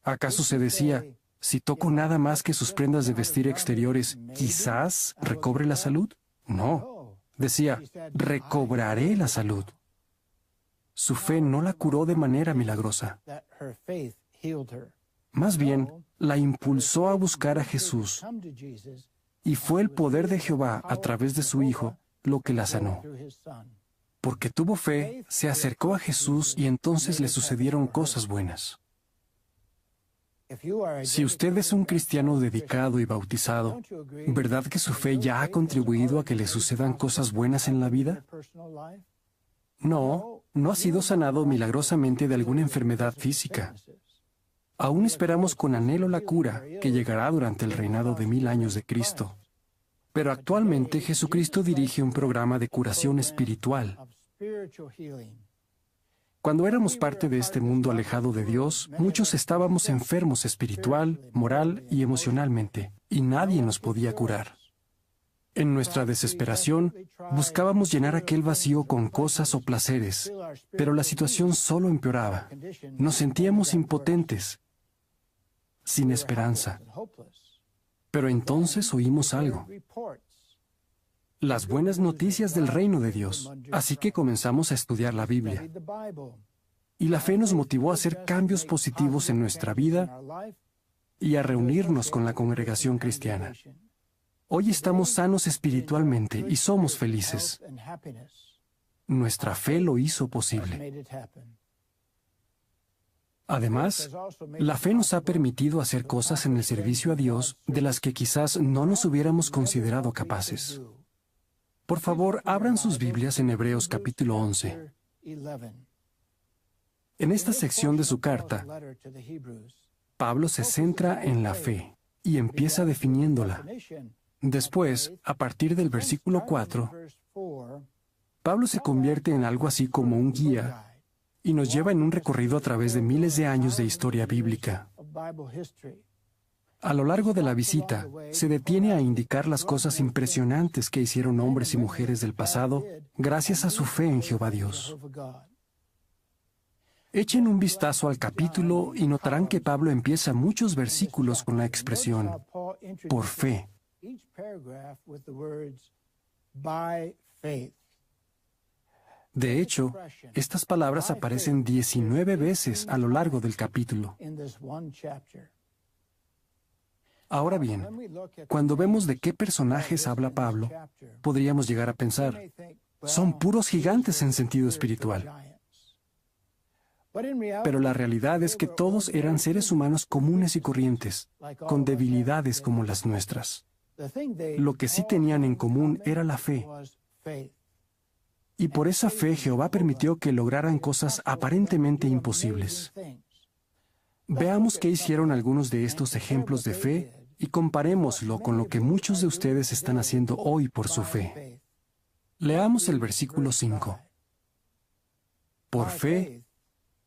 ¿Acaso se decía, si toco nada más que sus prendas de vestir exteriores, quizás recobre la salud? No. Decía, recobraré la salud. Su fe no la curó de manera milagrosa. Más bien, la impulsó a buscar a Jesús. Y fue el poder de Jehová a través de su Hijo lo que la sanó. Porque tuvo fe, se acercó a Jesús y entonces le sucedieron cosas buenas. Si usted es un cristiano dedicado y bautizado, ¿verdad que su fe ya ha contribuido a que le sucedan cosas buenas en la vida? No, no ha sido sanado milagrosamente de alguna enfermedad física. Aún esperamos con anhelo la cura que llegará durante el reinado de 1000 años de Cristo. Pero actualmente Jesucristo dirige un programa de curación espiritual. Cuando éramos parte de este mundo alejado de Dios, muchos estábamos enfermos espiritual, moral y emocionalmente, y nadie nos podía curar. En nuestra desesperación, buscábamos llenar aquel vacío con cosas o placeres, pero la situación solo empeoraba. Nos sentíamos impotentes, sin esperanza. Pero entonces oímos algo: las buenas noticias del reino de Dios. Así que comenzamos a estudiar la Biblia. Y la fe nos motivó a hacer cambios positivos en nuestra vida y a reunirnos con la congregación cristiana. Hoy estamos sanos espiritualmente y somos felices. Nuestra fe lo hizo posible. Además, la fe nos ha permitido hacer cosas en el servicio a Dios de las que quizás no nos hubiéramos considerado capaces. Por favor, abran sus Biblias en Hebreos capítulo 11. En esta sección de su carta, Pablo se centra en la fe y empieza definiéndola. Después, a partir del versículo 4, Pablo se convierte en algo así como un guía y nos lleva en un recorrido a través de miles de años de historia bíblica. A lo largo de la visita, se detiene a indicar las cosas impresionantes que hicieron hombres y mujeres del pasado gracias a su fe en Jehová Dios. Echen un vistazo al capítulo y notarán que Pablo empieza muchos versículos con la expresión por fe. De hecho, estas palabras aparecen 19 veces a lo largo del capítulo. Ahora bien, cuando vemos de qué personajes habla Pablo, podríamos llegar a pensar, son puros gigantes en sentido espiritual. Pero la realidad es que todos eran seres humanos comunes y corrientes, con debilidades como las nuestras. Lo que sí tenían en común era la fe. Y por esa fe Jehová permitió que lograran cosas aparentemente imposibles. Veamos qué hicieron algunos de estos ejemplos de fe y comparémoslo con lo que muchos de ustedes están haciendo hoy por su fe. Leamos el versículo 5. Por fe,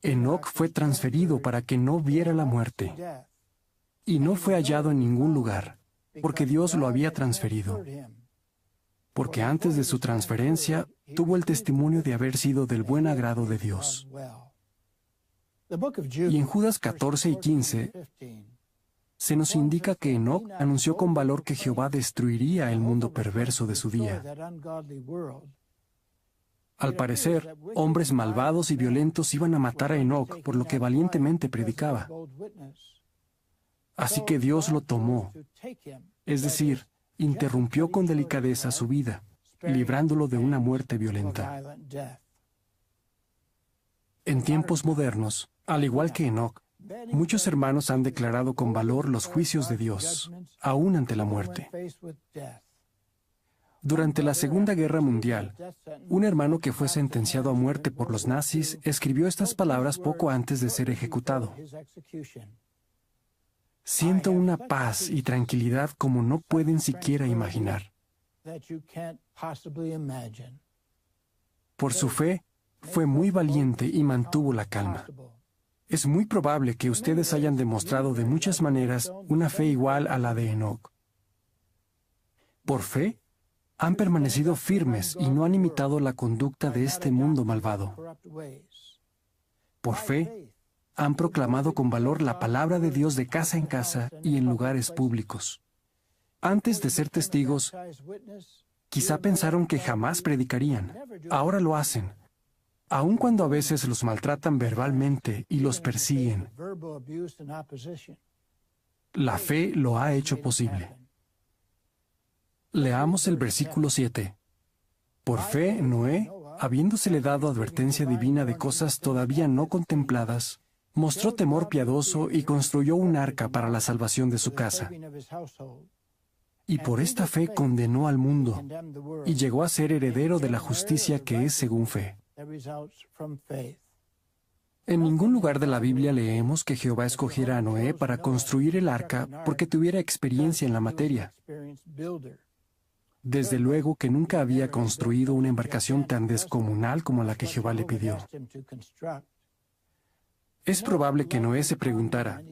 Enoc fue transferido para que no viera la muerte, y no fue hallado en ningún lugar, porque Dios lo había transferido. Porque antes de su transferencia, tuvo el testimonio de haber sido del buen agrado de Dios. Y en Judas 14 y 15, se nos indica que Enoc anunció con valor que Jehová destruiría el mundo perverso de su día. Al parecer, hombres malvados y violentos iban a matar a Enoc, por lo que valientemente predicaba. Así que Dios lo tomó, es decir, interrumpió con delicadeza su vida, librándolo de una muerte violenta. En tiempos modernos, al igual que Enoc, muchos hermanos han declarado con valor los juicios de Dios, aún ante la muerte. Durante la Segunda Guerra Mundial, un hermano que fue sentenciado a muerte por los nazis escribió estas palabras poco antes de ser ejecutado. Siento una paz y tranquilidad como no pueden siquiera imaginar. Por su fe, fue muy valiente y mantuvo la calma. Es muy probable que ustedes hayan demostrado de muchas maneras una fe igual a la de Enoc. Por fe, han permanecido firmes y no han imitado la conducta de este mundo malvado. Por fe, han proclamado con valor la palabra de Dios de casa en casa y en lugares públicos. Antes de ser testigos, quizá pensaron que jamás predicarían. Ahora lo hacen, aun cuando a veces los maltratan verbalmente y los persiguen. La fe lo ha hecho posible. Leamos el versículo 7. Por fe, Noé, habiéndosele dado advertencia divina de cosas todavía no contempladas, mostró temor piadoso y construyó un arca para la salvación de su casa. Y por esta fe condenó al mundo, y llegó a ser heredero de la justicia que es según fe. En ningún lugar de la Biblia leemos que Jehová escogiera a Noé para construir el arca porque tuviera experiencia en la materia. Desde luego que nunca había construido una embarcación tan descomunal como la que Jehová le pidió. Es probable que Noé se preguntara,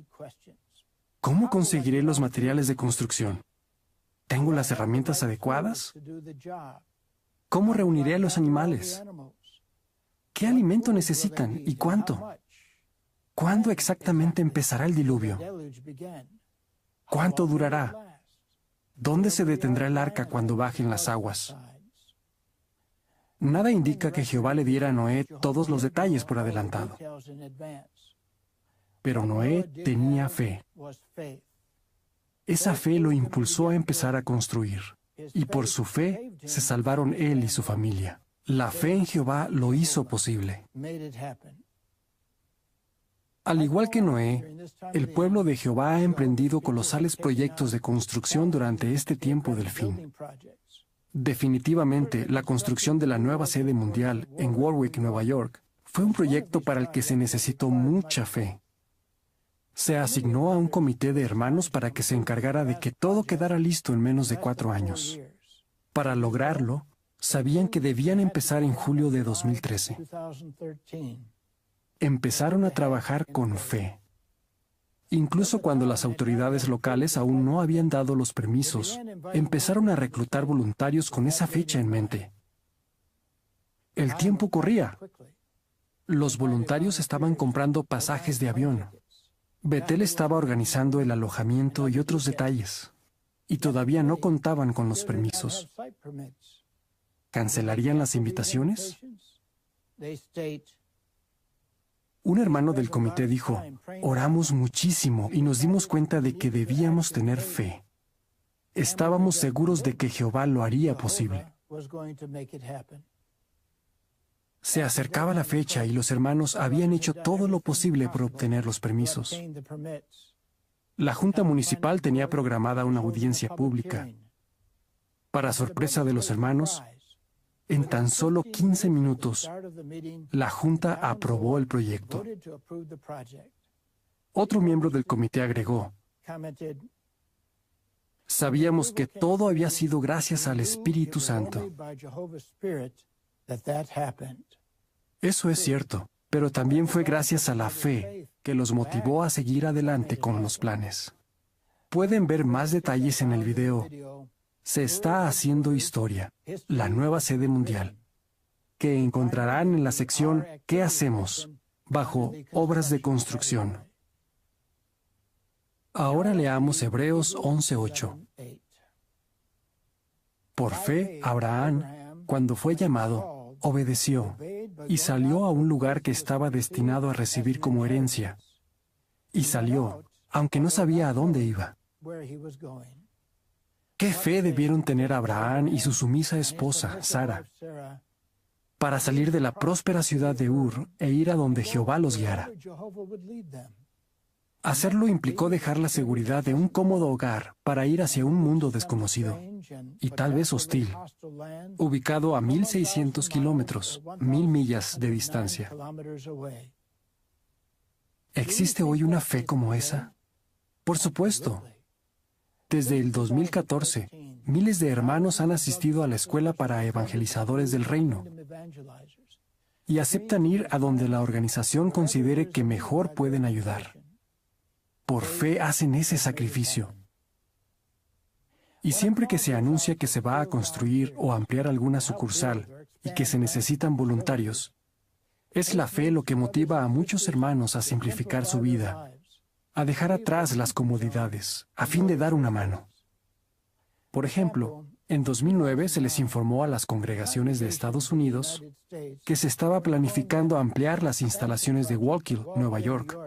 ¿cómo conseguiré los materiales de construcción? ¿Tengo las herramientas adecuadas? ¿Cómo reuniré a los animales? ¿Qué alimento necesitan y cuánto? ¿Cuándo exactamente empezará el diluvio? ¿Cuánto durará? ¿Dónde se detendrá el arca cuando bajen las aguas? Nada indica que Jehová le diera a Noé todos los detalles por adelantado. Pero Noé tenía fe. Esa fe lo impulsó a empezar a construir. Y por su fe se salvaron él y su familia. La fe en Jehová lo hizo posible. Al igual que Noé, el pueblo de Jehová ha emprendido colosales proyectos de construcción durante este tiempo del fin. Definitivamente, la construcción de la nueva sede mundial en Warwick, Nueva York, fue un proyecto para el que se necesitó mucha fe. Se asignó a un comité de hermanos para que se encargara de que todo quedara listo en menos de 4 años. Para lograrlo, sabían que debían empezar en julio de 2013. Empezaron a trabajar con fe. Incluso cuando las autoridades locales aún no habían dado los permisos, empezaron a reclutar voluntarios con esa fecha en mente. El tiempo corría. Los voluntarios estaban comprando pasajes de avión. Bethel estaba organizando el alojamiento y otros detalles, y todavía no contaban con los permisos. ¿Cancelarían las invitaciones? Un hermano del comité dijo, oramos muchísimo y nos dimos cuenta de que debíamos tener fe. Estábamos seguros de que Jehová lo haría posible. Se acercaba la fecha y los hermanos habían hecho todo lo posible por obtener los permisos. La Junta Municipal tenía programada una audiencia pública. Para sorpresa de los hermanos, en tan solo 15 minutos, la Junta aprobó el proyecto. Otro miembro del comité agregó, sabíamos que todo había sido gracias al Espíritu Santo. Eso es cierto, pero también fue gracias a la fe que los motivó a seguir adelante con los planes. Pueden ver más detalles en el video. Se está haciendo historia, la nueva sede mundial, que encontrarán en la sección ¿Qué hacemos?, bajo Obras de construcción. Ahora leamos Hebreos 11:8. Por fe, Abraham, cuando fue llamado, obedeció y salió a un lugar que estaba destinado a recibir como herencia. Y salió, aunque no sabía a dónde iba. ¿Qué fe debieron tener Abraham y su sumisa esposa, Sara, para salir de la próspera ciudad de Ur e ir a donde Jehová los guiara? Hacerlo implicó dejar la seguridad de un cómodo hogar para ir hacia un mundo desconocido y tal vez hostil, ubicado a 1,600 kilómetros, 1,000 millas de distancia. ¿Existe hoy una fe como esa? Por supuesto. Desde el 2014, miles de hermanos han asistido a la escuela para evangelizadores del reino y aceptan ir a donde la organización considere que mejor pueden ayudar. Por fe hacen ese sacrificio. Y siempre que se anuncia que se va a construir o ampliar alguna sucursal y que se necesitan voluntarios, es la fe lo que motiva a muchos hermanos a simplificar su vida, a dejar atrás las comodidades, a fin de dar una mano. Por ejemplo, en 2009 se les informó a las congregaciones de Estados Unidos que se estaba planificando ampliar las instalaciones de Wallkill, Nueva York.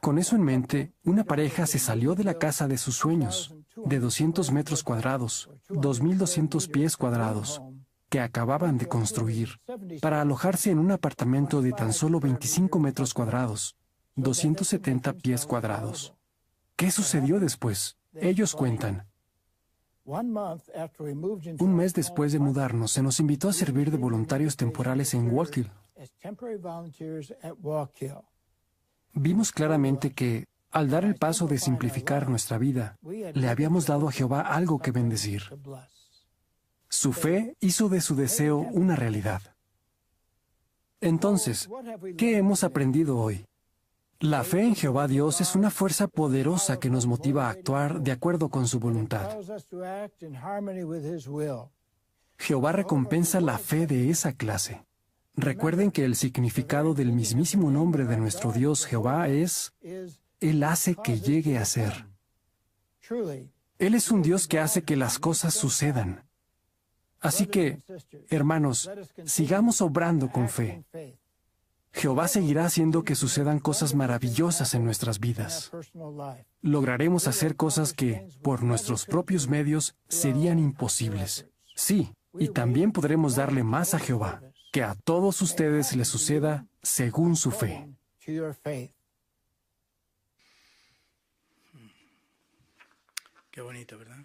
Con eso en mente, una pareja se salió de la casa de sus sueños, de 200 metros cuadrados, 2,200 pies cuadrados, que acababan de construir, para alojarse en un apartamento de tan solo 25 metros cuadrados, 270 pies cuadrados. ¿Qué sucedió después? Ellos cuentan. Un mes después de mudarnos, se nos invitó a servir de voluntarios temporales en Wallkill. Vimos claramente que, Al dar el paso de simplificar nuestra vida, le habíamos dado a Jehová algo que bendecir. Su fe hizo de su deseo una realidad. Entonces, ¿qué hemos aprendido hoy? La fe en Jehová Dios es una fuerza poderosa que nos motiva a actuar de acuerdo con su voluntad. Jehová recompensa la fe de esa clase. Recuerden que el significado del mismísimo nombre de nuestro Dios Jehová es: Él hace que llegue a ser. Él es un Dios que hace que las cosas sucedan. Así que, hermanos, sigamos obrando con fe. Jehová seguirá haciendo que sucedan cosas maravillosas en nuestras vidas. Lograremos hacer cosas que, por nuestros propios medios, serían imposibles. Sí, y también podremos darle más a Jehová, que a todos ustedes les suceda según su fe. Qué bonito, ¿verdad?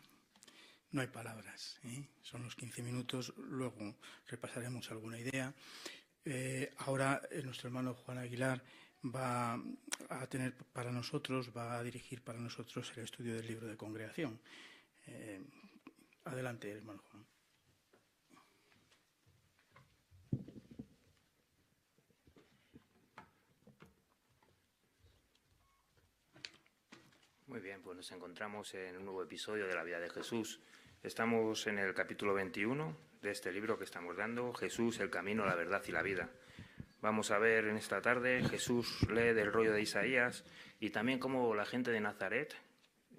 No hay palabras, ¿eh? Son los 15 minutos, luego repasaremos alguna idea. Ahora nuestro hermano Juan Aguilar va a tener para nosotros, va a dirigir para nosotros el estudio del libro de congregación. Adelante, hermano Juan. Muy bien, pues nos encontramos en un nuevo episodio de la vida de Jesús. Estamos en el capítulo 21 de este libro que estamos dando, Jesús, el camino, la verdad y la vida. Vamos a ver en esta tarde, Jesús lee del rollo de Isaías y también cómo la gente de Nazaret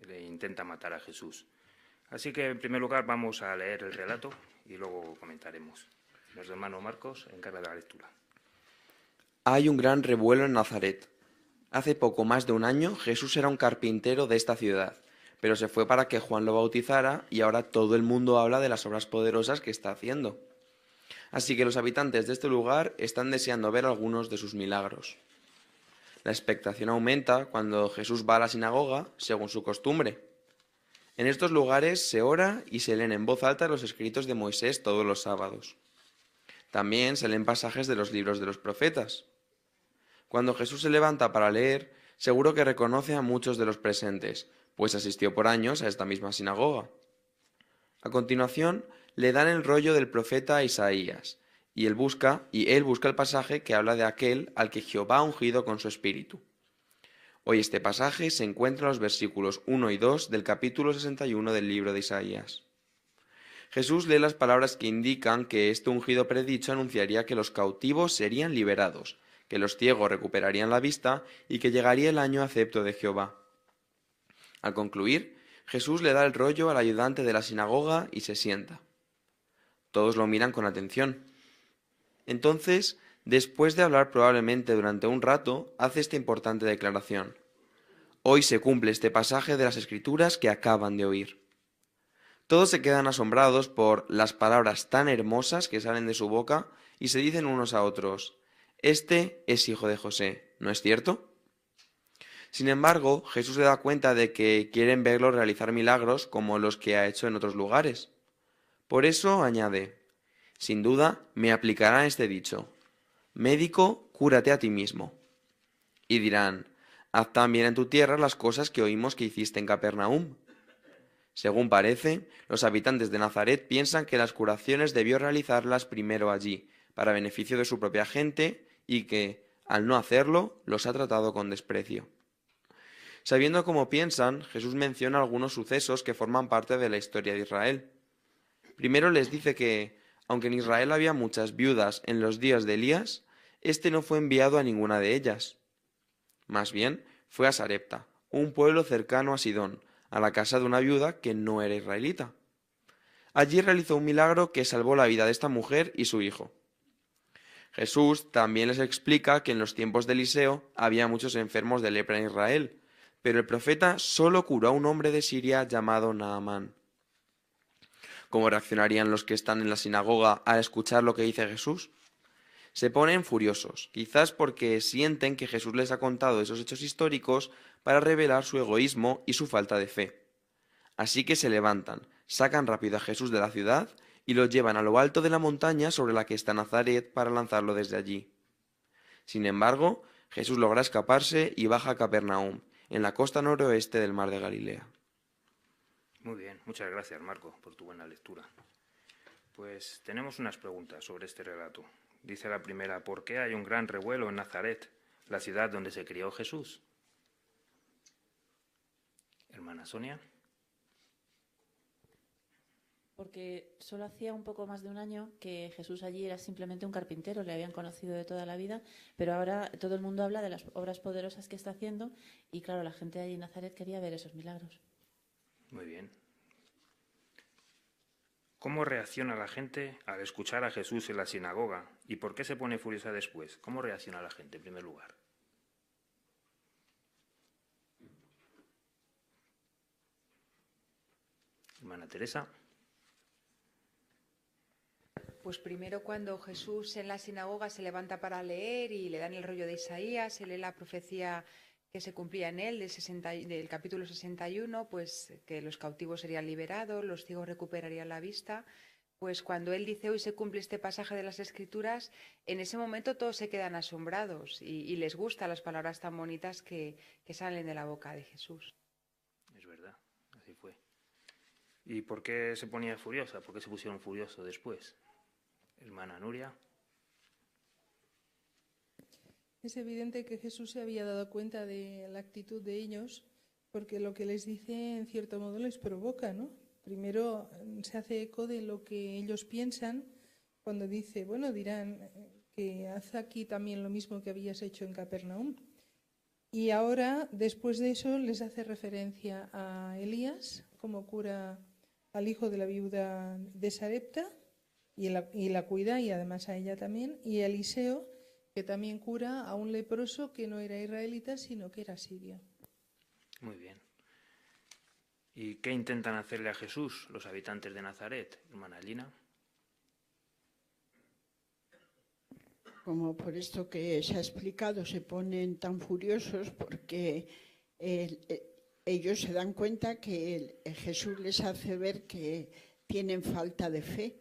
le intenta matar a Jesús. Así que, en primer lugar, vamos a leer el relato y luego comentaremos. Nuestro hermano Marcos encarga de la lectura. Hay un gran revuelo en Nazaret. Hace poco más de un año, Jesús era un carpintero de esta ciudad, pero se fue para que Juan lo bautizara y ahora todo el mundo habla de las obras poderosas que está haciendo. Así que los habitantes de este lugar están deseando ver algunos de sus milagros. La expectación aumenta cuando Jesús va a la sinagoga, según su costumbre. En estos lugares se ora y se leen en voz alta los escritos de Moisés todos los sábados. También se leen pasajes de los libros de los profetas. Cuando Jesús se levanta para leer, seguro que reconoce a muchos de los presentes, pues asistió por años a esta misma sinagoga. A continuación, le dan el rollo del profeta Isaías, y él busca el pasaje que habla de aquel al que Jehová ha ungido con su espíritu. Hoy este pasaje se encuentra en los versículos 1 y 2 del capítulo 61 del libro de Isaías. Jesús lee las palabras que indican que este ungido predicho anunciaría que los cautivos serían liberados, que los ciegos recuperarían la vista y que llegaría el año acepto de Jehová. Al concluir, Jesús le da el rollo al ayudante de la sinagoga y se sienta. Todos lo miran con atención. Entonces, después de hablar probablemente durante un rato, hace esta importante declaración. Hoy se cumple este pasaje de las Escrituras que acaban de oír. Todos se quedan asombrados por las palabras tan hermosas que salen de su boca y se dicen unos a otros: Este es hijo de José, ¿no es cierto? Sin embargo, Jesús se da cuenta de que quieren verlo realizar milagros como los que ha hecho en otros lugares. Por eso añade: sin duda me aplicarán este dicho: médico, cúrate a ti mismo. Y dirán: haz también en tu tierra las cosas que oímos que hiciste en Capernaum. Según parece, los habitantes de Nazaret piensan que las curaciones debió realizarlas primero allí, para beneficio de su propia gente, y que, al no hacerlo, los ha tratado con desprecio. Sabiendo cómo piensan, Jesús menciona algunos sucesos que forman parte de la historia de Israel. Primero les dice que, aunque en Israel había muchas viudas en los días de Elías, éste no fue enviado a ninguna de ellas. Más bien, fue a Sarepta, un pueblo cercano a Sidón, a la casa de una viuda que no era israelita. Allí realizó un milagro que salvó la vida de esta mujer y su hijo. Jesús también les explica que en los tiempos de Eliseo había muchos enfermos de lepra en Israel, pero el profeta solo curó a un hombre de Siria llamado Naamán. ¿Cómo reaccionarían los que están en la sinagoga al escuchar lo que dice Jesús? Se ponen furiosos, quizás porque sienten que Jesús les ha contado esos hechos históricos para revelar su egoísmo y su falta de fe. Así que se levantan, sacan rápido a Jesús de la ciudad y lo llevan a lo alto de la montaña sobre la que está Nazaret para lanzarlo desde allí. Sin embargo, Jesús logra escaparse y baja a Capernaum, en la costa noroeste del mar de Galilea. Muy bien, muchas gracias, Marco, por tu buena lectura. Pues tenemos unas preguntas sobre este relato. Dice la primera: ¿por qué hay un gran revuelo en Nazaret, la ciudad donde se crió Jesús? Hermana Sonia. Porque solo hacía un poco más de un año que Jesús allí era simplemente un carpintero, le habían conocido de toda la vida, pero ahora todo el mundo habla de las obras poderosas que está haciendo y claro, la gente de allí en Nazaret quería ver esos milagros. Muy bien. ¿Cómo reacciona la gente al escuchar a Jesús en la sinagoga? ¿Y por qué se pone furiosa después? ¿Cómo reacciona la gente en primer lugar? Hermana Teresa. Pues primero cuando Jesús en la sinagoga se levanta para leer y le dan el rollo de Isaías, se lee la profecía que se cumplía en él del capítulo 61, pues que los cautivos serían liberados, los ciegos recuperarían la vista. Pues cuando él dice hoy se cumple este pasaje de las Escrituras, en ese momento todos se quedan asombrados y les gustan las palabras tan bonitas que salen de la boca de Jesús. Es verdad, así fue. ¿Y por qué se ponía furiosa? ¿Por qué se pusieron furiosos después? Hermana Nuria. Es evidente que Jesús se había dado cuenta de la actitud de ellos, porque lo que les dice en cierto modo les provoca, ¿no? Primero se hace eco de lo que ellos piensan cuando dice, bueno, dirán que haz aquí también lo mismo que habías hecho en Capernaum. Y ahora, después de eso, les hace referencia a Elías, como cura al hijo de la viuda de Sarepta, y la cuida, y además a ella también, y a Eliseo, que también cura a un leproso que no era israelita, sino que era sirio. Muy bien. ¿Y qué intentan hacerle a Jesús los habitantes de Nazaret, hermana Lina? Como por esto que se ha explicado, se ponen tan furiosos porque ellos se dan cuenta que Jesús les hace ver que tienen falta de fe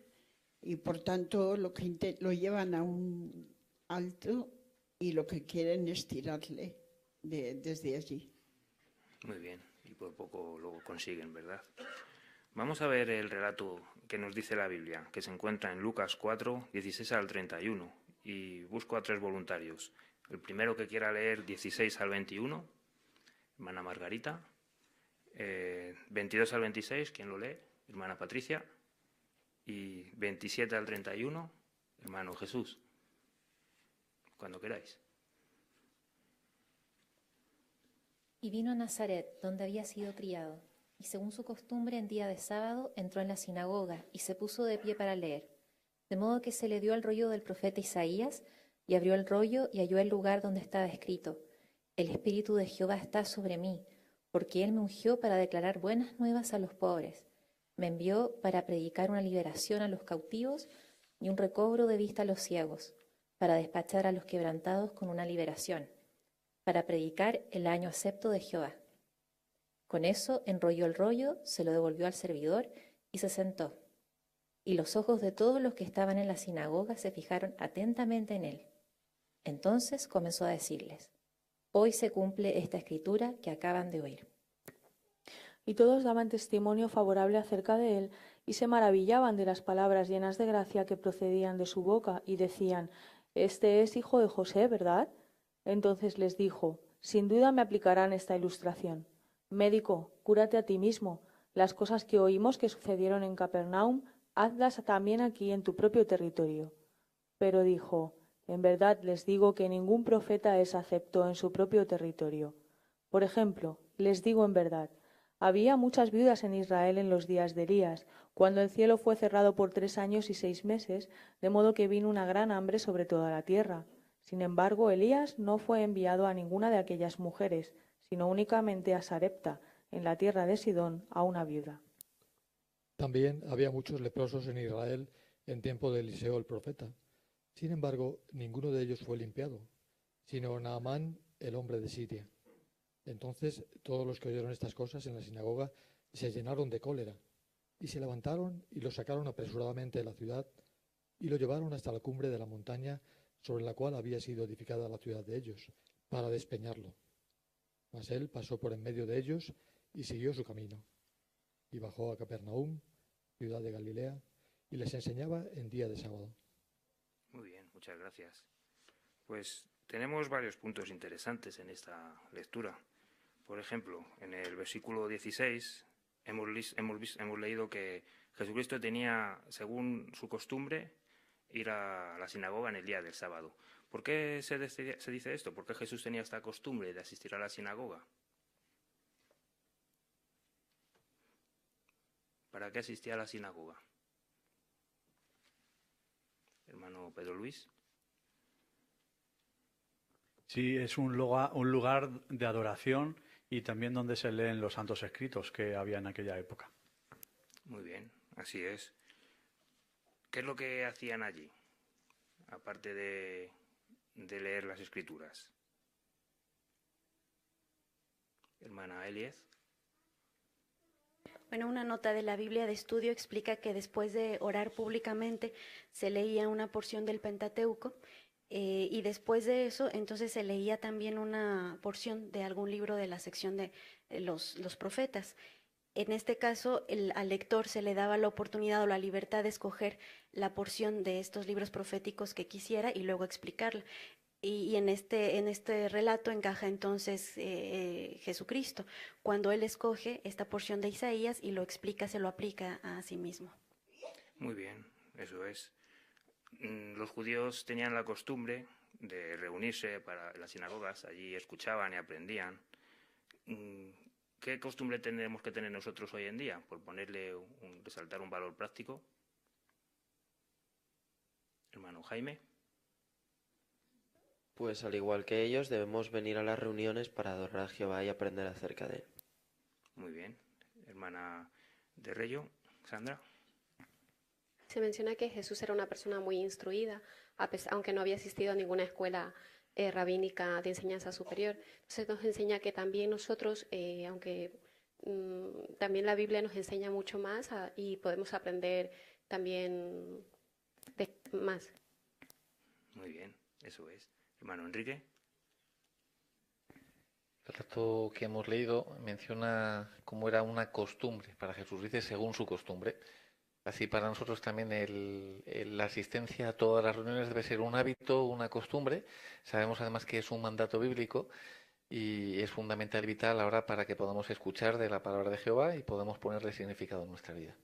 y por tanto lo llevan a un alto y lo que quieren es tirarle desde allí. Muy bien, y por poco lo consiguen, ¿verdad? Vamos a ver el relato que nos dice la Biblia, que se encuentra en Lucas 4, 16 al 31, y busco a 3 voluntarios. El primero que quiera leer 16 al 21, hermana Margarita. 22 al 26, ¿quién lo lee? Hermana Patricia. Y 27 al 31, hermano Jesús. Cuando queráis. Y vino a Nazaret, donde había sido criado, y según su costumbre en día de sábado entró en la sinagoga y se puso de pie para leer. De modo que se le dio el rollo del profeta Isaías, y abrió el rollo y halló el lugar donde estaba escrito: El Espíritu de Jehová está sobre mí, porque Él me ungió para declarar buenas nuevas a los pobres. Me envió para predicar una liberación a los cautivos y un recobro de vista a los ciegos, para despachar a los quebrantados con una liberación, para predicar el año acepto de Jehová. Con eso enrolló el rollo, se lo devolvió al servidor y se sentó. Y los ojos de todos los que estaban en la sinagoga se fijaron atentamente en él. Entonces comenzó a decirles: Hoy se cumple esta escritura que acaban de oír. Y todos daban testimonio favorable acerca de él y se maravillaban de las palabras llenas de gracia que procedían de su boca y decían: Este es hijo de José, ¿verdad? Entonces les dijo: Sin duda me aplicarán esta ilustración. Médico, cúrate a ti mismo. Las cosas que oímos que sucedieron en Capernaum, hazlas también aquí en tu propio territorio. Pero dijo: En verdad les digo que ningún profeta es acepto en su propio territorio. Por ejemplo, les digo en verdad, había muchas viudas en Israel en los días de Elías, cuando el cielo fue cerrado por 3 años y 6 meses, de modo que vino una gran hambre sobre toda la tierra. Sin embargo, Elías no fue enviado a ninguna de aquellas mujeres, sino únicamente a Sarepta, en la tierra de Sidón, a una viuda. También había muchos leprosos en Israel en tiempo de Eliseo el profeta. Sin embargo, ninguno de ellos fue limpiado, sino Naamán, el hombre de Siria. Entonces todos los que oyeron estas cosas en la sinagoga se llenaron de cólera, y se levantaron y lo sacaron apresuradamente de la ciudad, y lo llevaron hasta la cumbre de la montaña sobre la cual había sido edificada la ciudad de ellos, para despeñarlo. Mas él pasó por en medio de ellos y siguió su camino. Y bajó a Capernaum, ciudad de Galilea, y les enseñaba en día de sábado. Muy bien, muchas gracias. Pues tenemos varios puntos interesantes en esta lectura. Por ejemplo, en el versículo 16 hemos leído que Jesucristo tenía, según su costumbre, ir a la sinagoga en el día del sábado. ¿Por qué se dice esto? ¿Por qué Jesús tenía esta costumbre de asistir a la sinagoga? ¿Para qué asistía a la sinagoga? Hermano Pedro Luis. Sí, es un lugar de adoración y también donde se leen los santos escritos que había en aquella época. Muy bien, así es. ¿Qué es lo que hacían allí, aparte de leer las escrituras? Hermana Eliez. Bueno, una nota de la Biblia de estudio explica que después de orar públicamente se leía una porción del Pentateuco y después de eso entonces se leía también una porción de algún libro de la sección de los profetas. En este caso, al lector se le daba la oportunidad o la libertad de escoger la porción de estos libros proféticos que quisiera y luego explicarla. Y en este relato encaja entonces Jesucristo, cuando Él escoge esta porción de Isaías y lo explica, se lo aplica a sí mismo. Muy bien, eso es. Los judíos tenían la costumbre de reunirse para las sinagogas, allí escuchaban y aprendían. ¿Qué costumbre tenemos que tener nosotros hoy en día? Por resaltar un valor práctico. Hermano Jaime. Pues al igual que ellos, debemos venir a las reuniones para adorar a Jehová y aprender acerca de él. Muy bien. Hermana de Rello, Sandra. Se menciona que Jesús era una persona muy instruida, aunque no había asistido a ninguna escuela rabínica de enseñanza superior. Entonces nos enseña que también nosotros, aunque también la Biblia nos enseña mucho más y podemos aprender también más. Muy bien, eso es. Hermano Enrique. El relato que hemos leído menciona cómo era una costumbre para Jesús, dice según su costumbre. Así para nosotros también la asistencia a todas las reuniones debe ser un hábito, una costumbre. Sabemos además que es un mandato bíblico y es fundamental y vital ahora para que podamos escuchar de la palabra de Jehová y podamos ponerle significado en nuestra vida.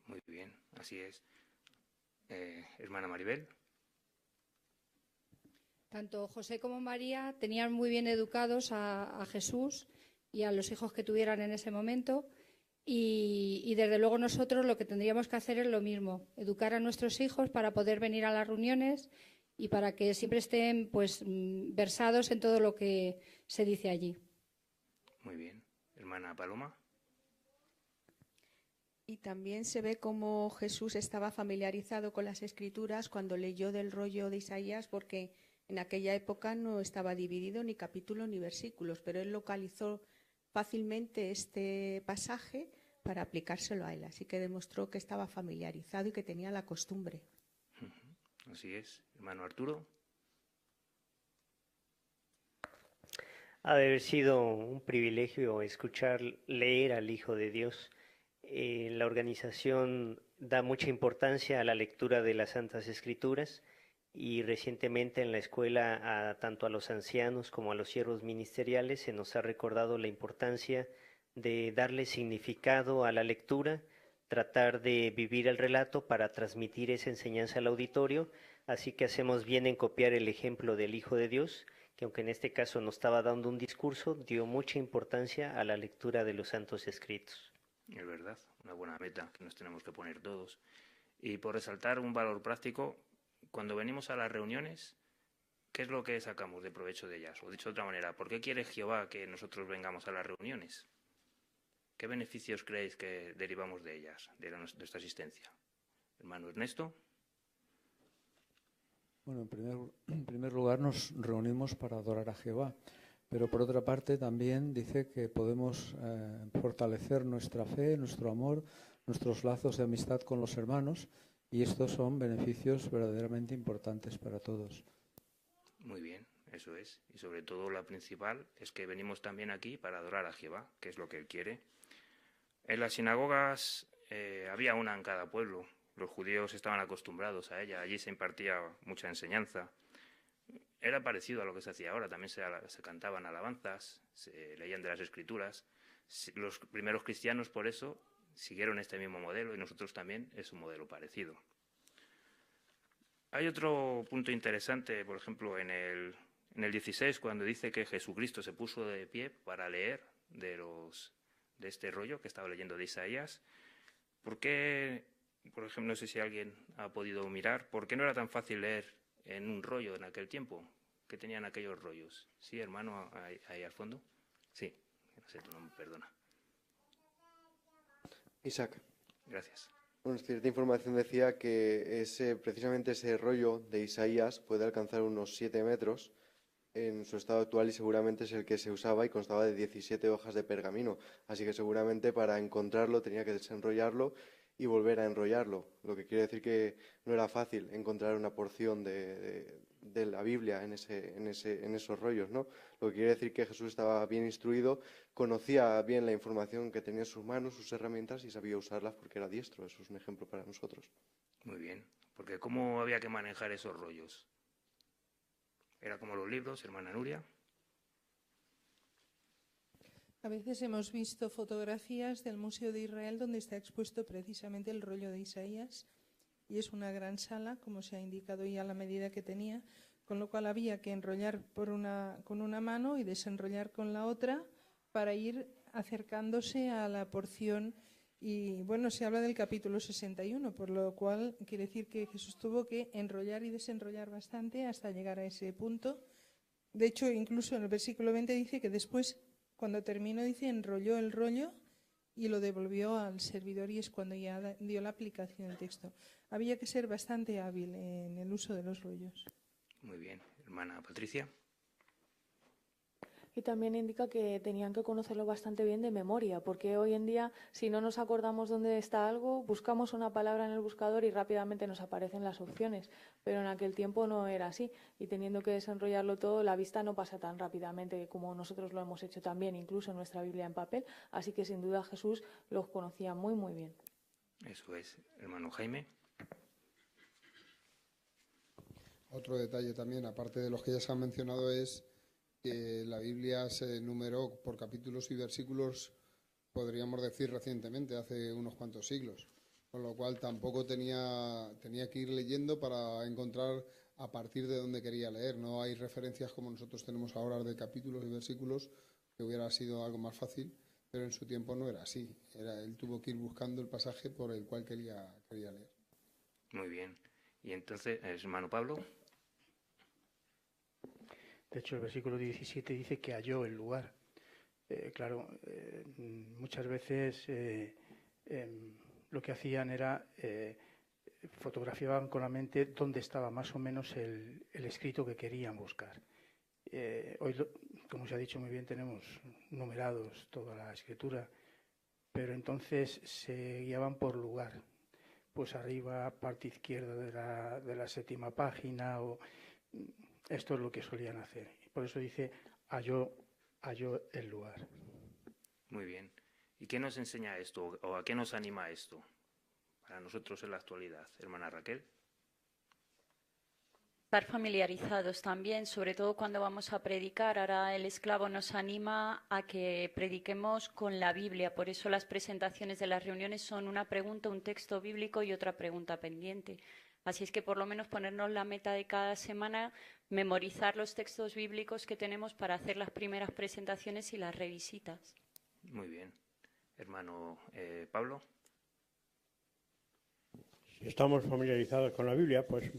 Muy bien, así es. Hermana Maribel. Tanto José como María tenían muy bien educados a Jesús y a los hijos que tuvieran en ese momento. Y desde luego nosotros lo que tendríamos que hacer es lo mismo, educar a nuestros hijos para poder venir a las reuniones y para que siempre estén versados en todo lo que se dice allí. Muy bien. Hermana Paloma. Y también se ve cómo Jesús estaba familiarizado con las Escrituras cuando leyó del rollo de Isaías, porque en aquella época no estaba dividido ni capítulos ni versículos, pero él localizó fácilmente este pasaje para aplicárselo a él. Así que demostró que estaba familiarizado y que tenía la costumbre. Así es. Hermano Arturo. Ha de haber sido un privilegio escuchar leer al Hijo de Dios. La organización da mucha importancia a la lectura de las Santas Escrituras y recientemente en la escuela tanto a los ancianos como a los siervos ministeriales se nos ha recordado la importancia de darle significado a la lectura, tratar de vivir el relato para transmitir esa enseñanza al auditorio, así que hacemos bien en copiar el ejemplo del Hijo de Dios, que aunque en este caso no estaba dando un discurso, dio mucha importancia a la lectura de los Santos Escritos. Es verdad, una buena meta que nos tenemos que poner todos. Y por resaltar un valor práctico, cuando venimos a las reuniones, ¿qué es lo que sacamos de provecho de ellas? O dicho de otra manera, ¿por qué quiere Jehová que nosotros vengamos a las reuniones? ¿Qué beneficios creéis que derivamos de ellas, de nuestra asistencia? Hermano Ernesto. Bueno, en primer lugar nos reunimos para adorar a Jehová, pero por otra parte también dice que podemos fortalecer nuestra fe, nuestro amor, nuestros lazos de amistad con los hermanos, y estos son beneficios verdaderamente importantes para todos. Muy bien, Eso es. Y sobre todo la principal es que venimos también aquí para adorar a Jehová, que es lo que Él quiere. En las sinagogas había una en cada pueblo. Los judíos estaban acostumbrados a ella. Allí se impartía mucha enseñanza. Era parecido a lo que se hacía ahora. También se cantaban alabanzas, se leían de las Escrituras. Los primeros cristianos, por eso, siguieron este mismo modelo y nosotros también es un modelo parecido. Hay otro punto interesante, por ejemplo, en el 16, cuando dice que Jesucristo se puso de pie para leer de este rollo que estaba leyendo de Isaías. ¿Por qué, por ejemplo, no sé si alguien ha podido mirar, por qué no era tan fácil leer en un rollo en aquel tiempo? ¿Qué tenían aquellos rollos? Sí, hermano, ahí al fondo. Sí, no sé tu nombre, perdona. Isaac. Gracias. Bueno, cierta información decía que precisamente ese rollo de Isaías puede alcanzar unos 7 metros en su estado actual y seguramente es el que se usaba y constaba de 17 hojas de pergamino. Así que seguramente para encontrarlo tenía que desenrollarlo y volver a enrollarlo. Lo que quiere decir que no era fácil encontrar una porción de la Biblia en esos rollos, ¿no? Lo que quiere decir que Jesús estaba bien instruido, conocía bien la información que tenía en sus manos, sus herramientas y sabía usarlas porque era diestro. Eso es un ejemplo para nosotros. Muy bien, porque ¿cómo había que manejar esos rollos? ¿Era como los libros, hermana Nuria? A veces hemos visto fotografías del Museo de Israel donde está expuesto precisamente el rollo de Isaías y es una gran sala, como se ha indicado ya la medida que tenía, con lo cual había que enrollar con una mano y desenrollar con la otra para ir acercándose a la porción. Y bueno, se habla del capítulo 61, por lo cual quiere decir que Jesús tuvo que enrollar y desenrollar bastante hasta llegar a ese punto. De hecho, incluso en el versículo 20 dice que después, cuando terminó, dice, enrolló el rollo y lo devolvió al servidor y es cuando ya dio la aplicación del texto. Había que ser bastante hábil en el uso de los rollos. Muy bien. Hermana Patricia. Y también indica que tenían que conocerlo bastante bien de memoria, porque hoy en día, si no nos acordamos dónde está algo, buscamos una palabra en el buscador y rápidamente nos aparecen las opciones. Pero en aquel tiempo no era así, y teniendo que desenrollarlo todo, la vista no pasa tan rápidamente como nosotros lo hemos hecho también, incluso en nuestra Biblia en papel. Así que sin duda Jesús los conocía muy, muy bien. Eso es. Hermano Jaime. Otro detalle también, aparte de los que ya se han mencionado, es que la Biblia se numeró por capítulos y versículos, podríamos decir recientemente, hace unos cuantos siglos, con lo cual tampoco tenía que ir leyendo para encontrar a partir de dónde quería leer. No hay referencias como nosotros tenemos ahora de capítulos y versículos, que hubiera sido algo más fácil, pero en su tiempo no era así. Él tuvo que ir buscando el pasaje por el cual quería leer. Muy bien. Y entonces, hermano Pablo. De hecho, el versículo 17 dice que halló el lugar. Muchas veces lo que hacían era fotografiaban con la mente dónde estaba más o menos el escrito que querían buscar. Hoy, como se ha dicho muy bien, tenemos numerados toda la escritura, pero entonces se guiaban por lugar. Pues arriba, parte izquierda de la 7ª página, esto es lo que solían hacer. Por eso dice, halló el lugar. Muy bien. ¿Y qué nos enseña esto o a qué nos anima esto para nosotros en la actualidad? Hermana Raquel. Estar familiarizados también, sobre todo cuando vamos a predicar. Ahora el esclavo nos anima a que prediquemos con la Biblia. Por eso las presentaciones de las reuniones son una pregunta, un texto bíblico y otra pregunta pendiente. Así es que por lo menos ponernos la meta de cada semana, memorizar los textos bíblicos que tenemos para hacer las primeras presentaciones y las revisitas. Muy bien. Hermano Pablo. Si estamos familiarizados con la Biblia, pues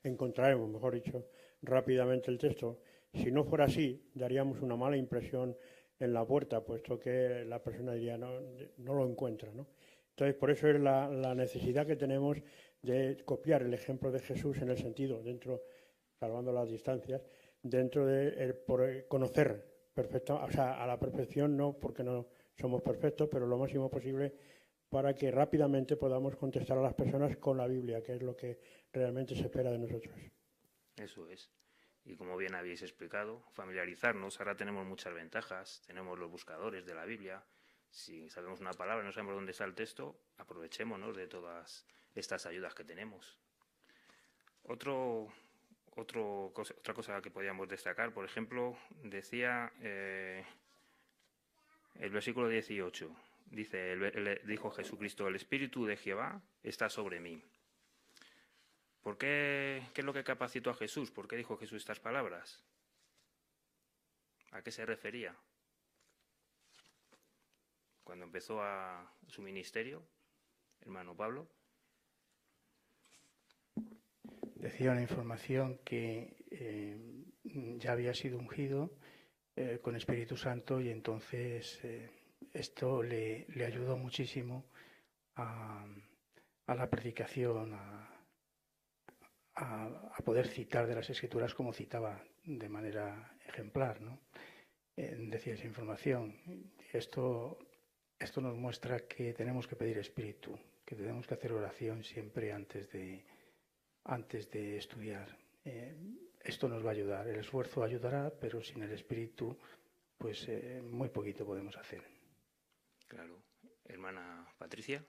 encontraremos, mejor dicho, rápidamente el texto. Si no fuera así, daríamos una mala impresión en la puerta, puesto que la persona diría no lo encuentra, ¿no? Entonces, por eso es la necesidad que tenemos de copiar el ejemplo de Jesús en el sentido, salvando las distancias, dentro de por conocer perfecto, o sea, a la perfección no, porque no somos perfectos, pero lo máximo posible para que rápidamente podamos contestar a las personas con la Biblia, que es lo que realmente se espera de nosotros. Eso es. Y como bien habéis explicado, familiarizarnos. Ahora tenemos muchas ventajas. Tenemos los buscadores de la Biblia. Si sabemos una palabra y no sabemos dónde está el texto, aprovechémonos de todas estas ayudas que tenemos. Otra cosa que podíamos destacar, por ejemplo, decía el versículo 18, dijo Jesucristo: el Espíritu de Jehová está sobre mí. ¿Por qué? ¿Qué es lo que capacitó a Jesús? ¿Por qué dijo Jesús estas palabras? ¿A qué se refería? Cuando empezó su ministerio, hermano Pablo. Decía una información que ya había sido ungido con Espíritu Santo, y entonces esto le ayudó muchísimo a la predicación, a poder citar de las Escrituras como citaba de manera ejemplar, ¿no? Decía esa información. Esto nos muestra que tenemos que pedir Espíritu, que tenemos que hacer oración siempre antes de estudiar. Esto nos va a ayudar. El esfuerzo ayudará, pero sin el Espíritu, pues muy poquito podemos hacer. Claro. Hermana Patricia.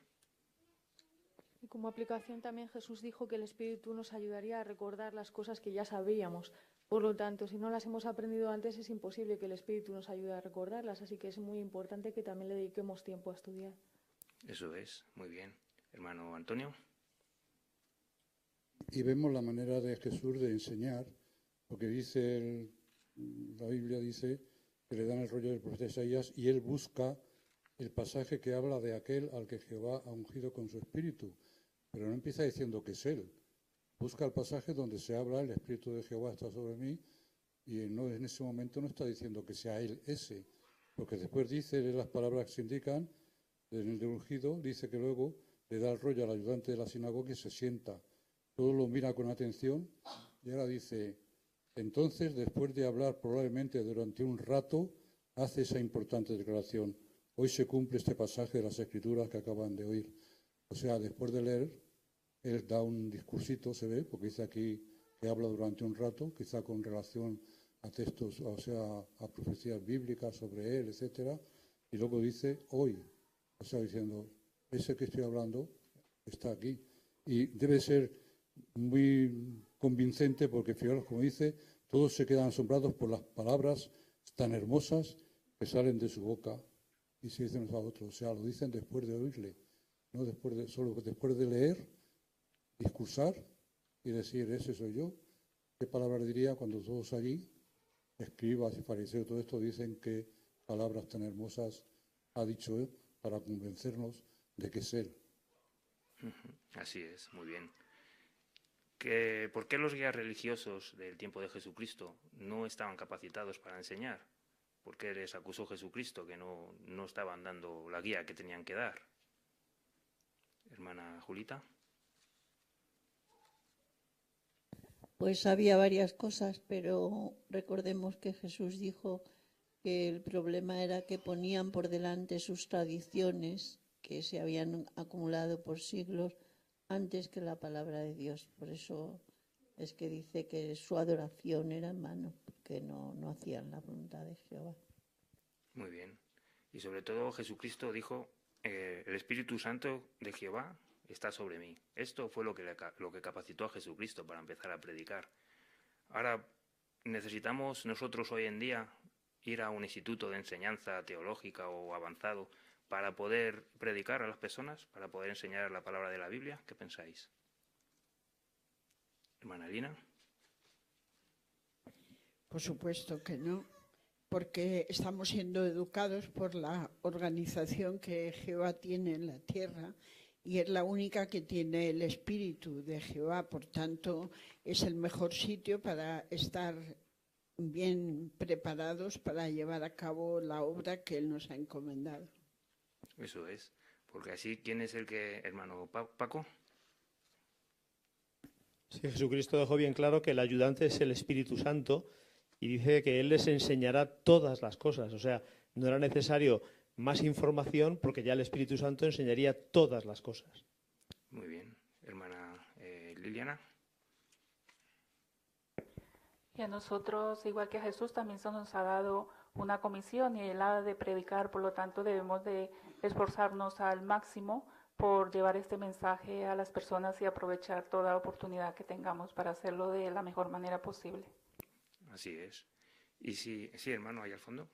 Y como aplicación también Jesús dijo que el Espíritu nos ayudaría a recordar las cosas que ya sabíamos. Por lo tanto, si no las hemos aprendido antes, es imposible que el Espíritu nos ayude a recordarlas. Así que es muy importante que también le dediquemos tiempo a estudiar. Eso es, muy bien. Hermano Antonio. Y vemos la manera de Jesús de enseñar, porque dice la Biblia dice que le dan el rollo del profeta Isaías y él busca el pasaje que habla de aquel al que Jehová ha ungido con su espíritu, pero no empieza diciendo que es él. Busca el pasaje donde se habla: el espíritu de Jehová está sobre mí, y no, en ese momento no está diciendo que sea él ese, porque después dice las palabras que se indican en el de ungido, dice que luego le da el rollo al ayudante de la sinagoga y se sienta. Todo lo mira con atención y ahora dice: entonces, después de hablar probablemente durante un rato, hace esa importante declaración: hoy se cumple este pasaje de las Escrituras que acaban de oír. O sea, después de leer, él da un discursito, se ve, porque dice aquí que habla durante un rato, quizá con relación a textos, o sea, a profecías bíblicas sobre él, etcétera, y luego dice hoy, o sea, diciendo, ese que estoy hablando está aquí. Y debe ser muy convincente porque, fijaros, como dice, todos se quedan asombrados por las palabras tan hermosas que salen de su boca y se dicen unos a otros. O sea, lo dicen después de oírle, no solo después de leer, discursar y decir, ese soy yo. ¿Qué palabras diría cuando todos allí, escribas y fariseos, todo esto, dicen qué palabras tan hermosas ha dicho él para convencernos de que es él? Así es, muy bien. ¿Por qué los guías religiosos del tiempo de Jesucristo no estaban capacitados para enseñar? ¿Por qué les acusó Jesucristo que no estaban dando la guía que tenían que dar? Hermana Julita. Pues había varias cosas, pero recordemos que Jesús dijo que el problema era que ponían por delante sus tradiciones que se habían acumulado por siglos antes que la palabra de Dios. Por eso es que dice que su adoración era en vano, porque no hacían la voluntad de Jehová. Muy bien. Y sobre todo Jesucristo dijo, el Espíritu Santo de Jehová está sobre mí. Esto fue lo que capacitó a Jesucristo para empezar a predicar. Ahora necesitamos nosotros hoy en día ir a un instituto de enseñanza teológica o avanzado para poder predicar a las personas, para poder enseñar la palabra de la Biblia. ¿Qué pensáis? Hermana Lina. Por supuesto que no, porque estamos siendo educados por la organización que Jehová tiene en la tierra y es la única que tiene el Espíritu de Jehová. Por tanto, es el mejor sitio para estar bien preparados para llevar a cabo la obra que Él nos ha encomendado. Eso es, porque así, ¿quién es el que, hermano Paco? Sí, Jesucristo dejó bien claro que el ayudante es el Espíritu Santo y dice que Él les enseñará todas las cosas. O sea, no era necesario más información porque ya el Espíritu Santo enseñaría todas las cosas. Muy bien. Hermana Liliana. Y a nosotros, igual que a Jesús, también se nos ha dado una comisión y Él ha de predicar, por lo tanto debemos de esforzarnos al máximo por llevar este mensaje a las personas y aprovechar toda oportunidad que tengamos para hacerlo de la mejor manera posible. Así es. Y sí, hermano, ahí al fondo.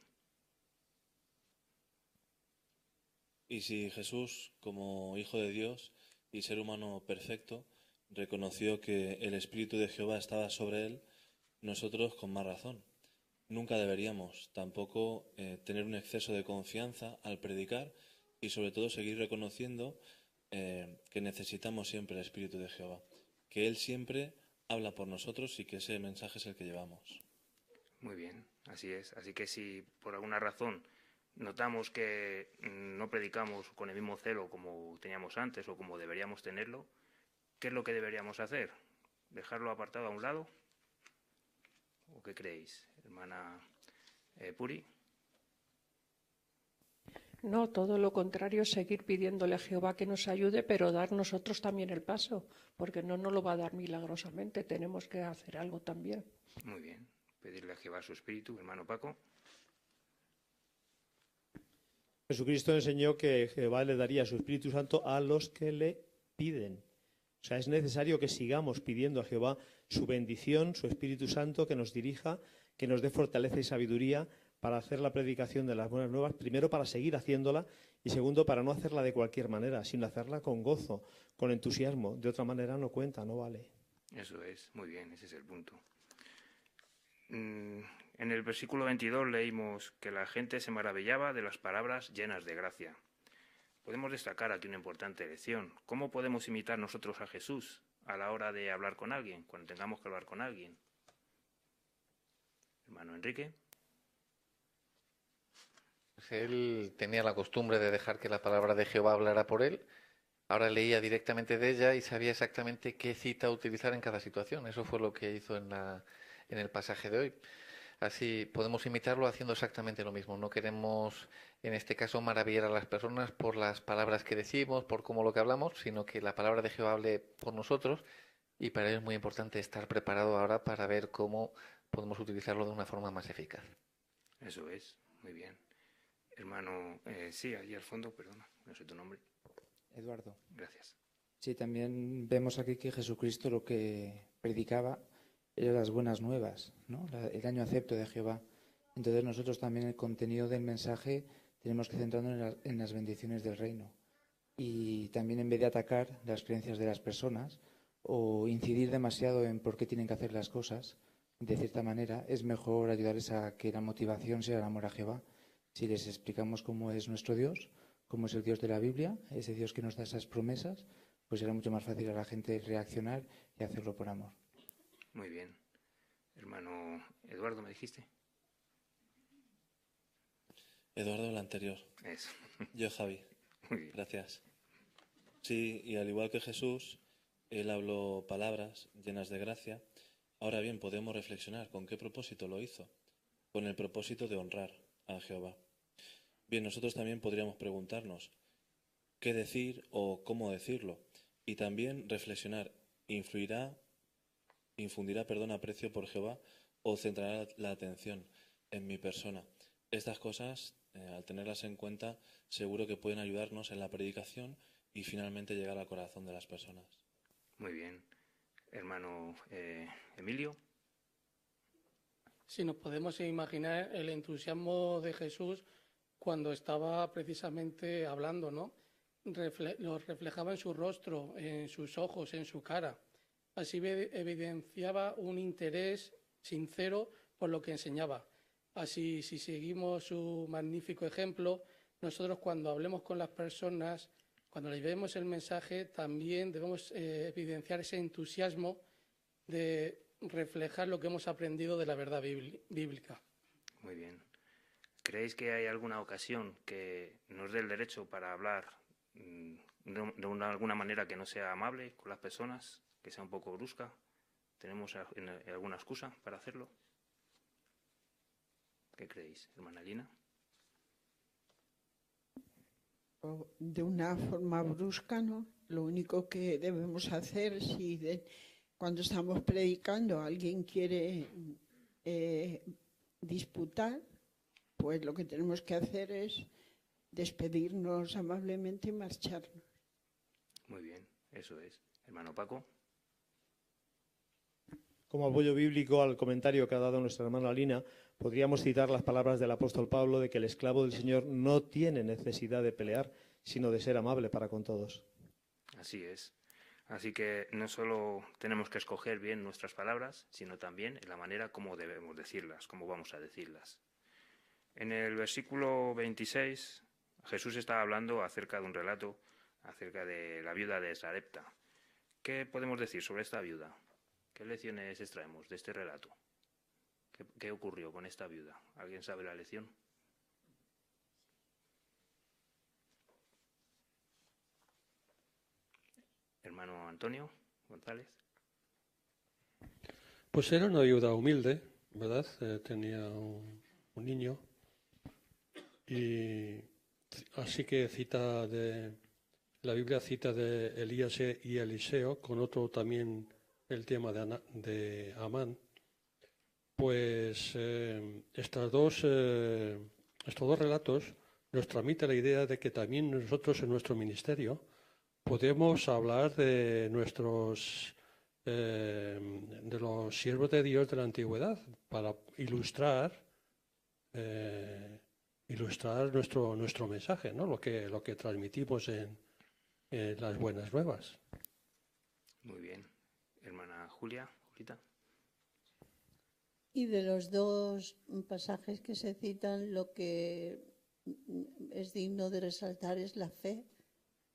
Y si Jesús, como Hijo de Dios y ser humano perfecto, reconoció que el Espíritu de Jehová estaba sobre él, nosotros con más razón. Nunca deberíamos tampoco tener un exceso de confianza al predicar y sobre todo seguir reconociendo que necesitamos siempre el Espíritu de Jehová, que Él siempre habla por nosotros y que ese mensaje es el que llevamos. Muy bien, así es. Así que si por alguna razón notamos que no predicamos con el mismo celo como teníamos antes o como deberíamos tenerlo, ¿qué es lo que deberíamos hacer? ¿Dejarlo apartado a un lado? ¿O qué creéis, hermana Puri? No, todo lo contrario, seguir pidiéndole a Jehová que nos ayude, pero dar nosotros también el paso, porque no nos lo va a dar milagrosamente, tenemos que hacer algo también. Muy bien, pedirle a Jehová su espíritu, hermano Paco. Jesucristo enseñó que Jehová le daría su Espíritu Santo a los que le piden. O sea, es necesario que sigamos pidiendo a Jehová su bendición, su Espíritu Santo, que nos dirija, que nos dé fortaleza y sabiduría para hacer la predicación de las buenas nuevas, primero para seguir haciéndola y segundo para no hacerla de cualquier manera, sino hacerla con gozo, con entusiasmo. De otra manera no cuenta, no vale. Eso es, muy bien, ese es el punto. En el versículo 22 leímos que la gente se maravillaba de las palabras llenas de gracia. Podemos destacar aquí una importante lección. ¿Cómo podemos imitar nosotros a Jesús a la hora de hablar con alguien, cuando tengamos que hablar con alguien? Hermano Enrique. Él tenía la costumbre de dejar que la palabra de Jehová hablara por él. Ahora leía directamente de ella y sabía exactamente qué cita utilizar en cada situación. Eso fue lo que hizo en el pasaje de hoy. Así podemos imitarlo haciendo exactamente lo mismo. No queremos, en este caso, maravillar a las personas por las palabras que decimos, por cómo lo que hablamos, sino que la palabra de Jehová hable por nosotros. Y para ello es muy importante estar preparado ahora para ver cómo podemos utilizarlo de una forma más eficaz. Eso es, muy bien. Hermano, sí, allí al fondo, perdona, no sé tu nombre. Eduardo. Gracias. Sí, también vemos aquí que Jesucristo lo que predicaba eran las buenas nuevas, ¿no? El año acepto de Jehová. Entonces nosotros también el contenido del mensaje tenemos que centrarnos en las bendiciones del reino. Y también en vez de atacar las creencias de las personas o incidir demasiado en por qué tienen que hacer las cosas, de cierta manera es mejor ayudarles a que la motivación sea el amor a Jehová. Si les explicamos cómo es nuestro Dios, cómo es el Dios de la Biblia, ese Dios que nos da esas promesas, pues será mucho más fácil a la gente reaccionar y hacerlo por amor. Muy bien. Hermano Eduardo, ¿me dijiste? Eduardo, el anterior. Eso. Yo, Javi. Muy bien. Gracias. Sí, y al igual que Jesús, él habló palabras llenas de gracia. Ahora bien, podemos reflexionar con qué propósito lo hizo. Con el propósito de honrar a Jehová. Bien, nosotros también podríamos preguntarnos qué decir o cómo decirlo. Y también reflexionar, infundirá aprecio por Jehová o centrará la atención en mi persona. Estas cosas, al tenerlas en cuenta, seguro que pueden ayudarnos en la predicación y finalmente llegar al corazón de las personas. Muy bien. Hermano Emilio. Si nos podemos imaginar el entusiasmo de Jesús cuando estaba precisamente hablando, ¿no? Lo reflejaba en su rostro, en sus ojos, en su cara. Así evidenciaba un interés sincero por lo que enseñaba. Así, si seguimos su magnífico ejemplo, nosotros cuando hablemos con las personas, cuando les llevemos el mensaje, también debemos evidenciar ese entusiasmo de reflejar lo que hemos aprendido de la verdad bíblica. Muy bien. ¿Creéis que hay alguna ocasión que nos dé el derecho para hablar de alguna manera que no sea amable con las personas, que sea un poco brusca? ¿Tenemos alguna excusa para hacerlo? ¿Qué creéis, hermana Lina? De una forma brusca, ¿no? Lo único que debemos hacer, si cuando estamos predicando alguien quiere disputar, pues lo que tenemos que hacer es despedirnos amablemente y marcharnos. Muy bien, eso es. Hermano Paco. Como apoyo bíblico al comentario que ha dado nuestra hermana Lina, podríamos citar las palabras del apóstol Pablo de que el esclavo del Señor no tiene necesidad de pelear, sino de ser amable para con todos. Así es. Así que no solo tenemos que escoger bien nuestras palabras, sino también en la manera como debemos decirlas, cómo vamos a decirlas. En el versículo 26, Jesús estaba hablando acerca de un relato acerca de la viuda de Sarepta. ¿Qué podemos decir sobre esta viuda? ¿Qué lecciones extraemos de este relato? ¿Qué ocurrió con esta viuda? ¿Alguien sabe la lección? Hermano Antonio González. Pues era una viuda humilde, ¿verdad? Tenía un niño y así que la Biblia cita de Elías y Eliseo, con otro también el tema de Amán. Pues estos dos relatos nos transmiten la idea de que también nosotros en nuestro ministerio podemos hablar de de los siervos de Dios de la antigüedad para ilustrar nuestro mensaje, ¿no? Lo que transmitimos en las buenas nuevas. Muy bien. Hermana Julita. Y de los dos pasajes que se citan, lo que es digno de resaltar es la fe,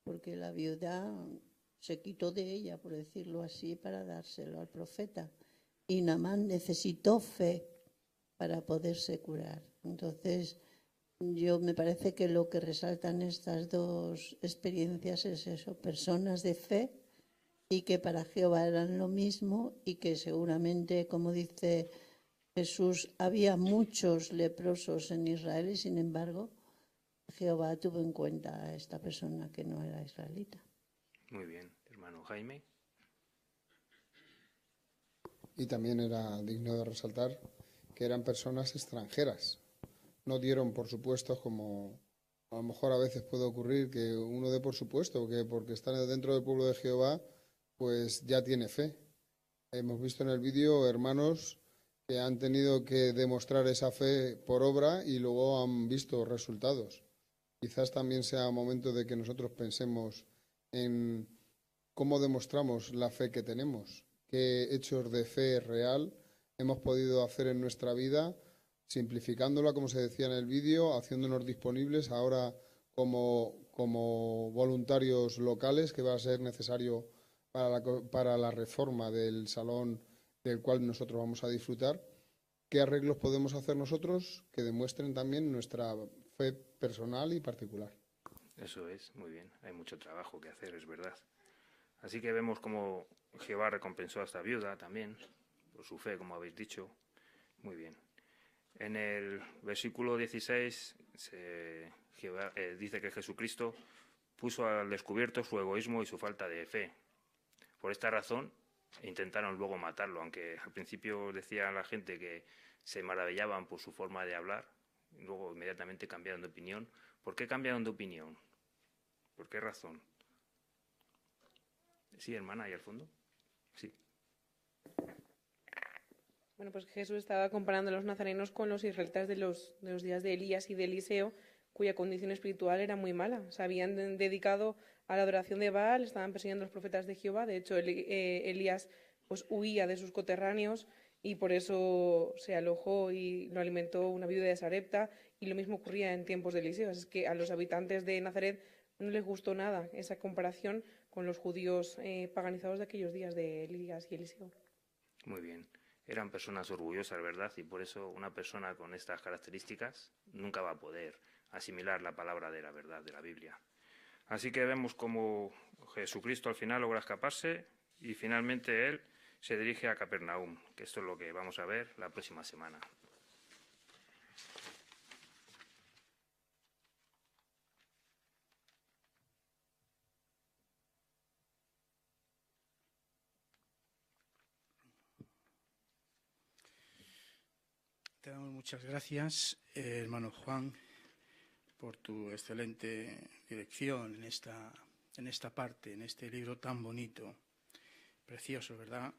porque la viuda se quitó de ella, por decirlo así, para dárselo al profeta. Y Naamán necesitó fe para poderse curar. Entonces, me parece que lo que resaltan estas dos experiencias es eso, personas de fe y que para Jehová eran lo mismo y que seguramente, como dice Jesús, había muchos leprosos en Israel y sin embargo Jehová tuvo en cuenta a esta persona que no era israelita. Muy bien, hermano Jaime. Y también era digno de resaltar que eran personas extranjeras. No dieron por supuesto, como a lo mejor a veces puede ocurrir, que uno dé por supuesto que porque está dentro del pueblo de Jehová, pues ya tiene fe. Hemos visto en el vídeo hermanos que han tenido que demostrar esa fe por obra y luego han visto resultados. Quizás también sea momento de que nosotros pensemos en cómo demostramos la fe que tenemos, qué hechos de fe real hemos podido hacer en nuestra vida, simplificándola, como se decía en el vídeo, haciéndonos disponibles ahora como voluntarios locales, que va a ser necesario para la reforma del salón del cual nosotros vamos a disfrutar. ¿Qué arreglos podemos hacer nosotros que demuestren también nuestra fe personal y particular? Eso es, muy bien. Hay mucho trabajo que hacer, es verdad. Así que vemos cómo Jehová recompensó a esta viuda también, por su fe, como habéis dicho. Muy bien. En el versículo 16 Jehová, dice que Jesucristo puso al descubierto su egoísmo y su falta de fe. Por esta razón intentaron luego matarlo, aunque al principio decía la gente que se maravillaban por su forma de hablar, y luego inmediatamente cambiaron de opinión. ¿Por qué cambiaron de opinión? ¿Por qué razón? Sí, hermana, ahí al fondo. Sí. Bueno, pues Jesús estaba comparando a los nazarenos con los israelitas de los días de Elías y de Eliseo, cuya condición espiritual era muy mala. Se habían dedicado a la adoración de Baal, estaban persiguiendo a los profetas de Jehová. De hecho, Elías pues huía de sus coterráneos y por eso se alojó y lo alimentó una viuda de Sarepta, y lo mismo ocurría en tiempos de Eliseo. Es que a los habitantes de Nazaret no les gustó nada esa comparación con los judíos paganizados de aquellos días de Elías y Eliseo. Muy bien. Eran personas orgullosas, ¿verdad? Y por eso una persona con estas características nunca va a poder asimilar la palabra de la verdad de la Biblia. Así que vemos cómo Jesucristo al final logra escaparse y finalmente él se dirige a Capernaum, que esto es lo que vamos a ver la próxima semana. Muchas gracias, hermano Juan, por tu excelente dirección en esta parte, en este libro tan bonito, precioso, ¿verdad?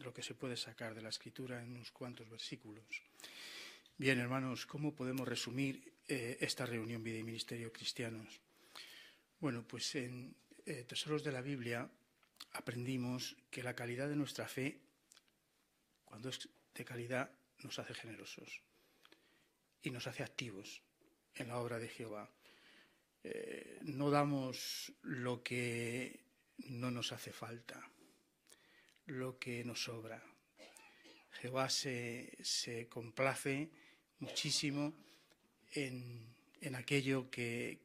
Lo que se puede sacar de la Escritura en unos cuantos versículos. Bien, hermanos, ¿cómo podemos resumir esta reunión Vida y Ministerio Cristianos? Bueno, pues en Tesoros de la Biblia aprendimos que la calidad de nuestra fe, cuando es de calidad, nos hace generosos y nos hace activos en la obra de Jehová. No damos lo que no nos hace falta, lo que nos sobra. Jehová se complace muchísimo en aquello que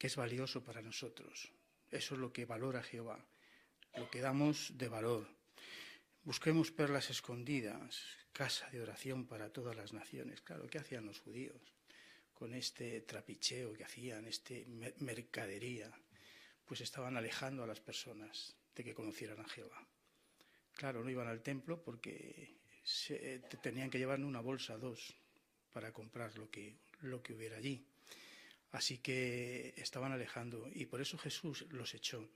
es valioso para nosotros. Eso es lo que valora Jehová, lo que damos de valor. Busquemos perlas escondidas, casa de oración para todas las naciones. Claro, ¿qué hacían los judíos con este trapicheo que hacían, mercadería? Pues estaban alejando a las personas de que conocieran a Jehová. Claro, no iban al templo porque tenían que llevar una bolsa, 2, para comprar lo que hubiera allí. Así que estaban alejando, y por eso Jesús los echó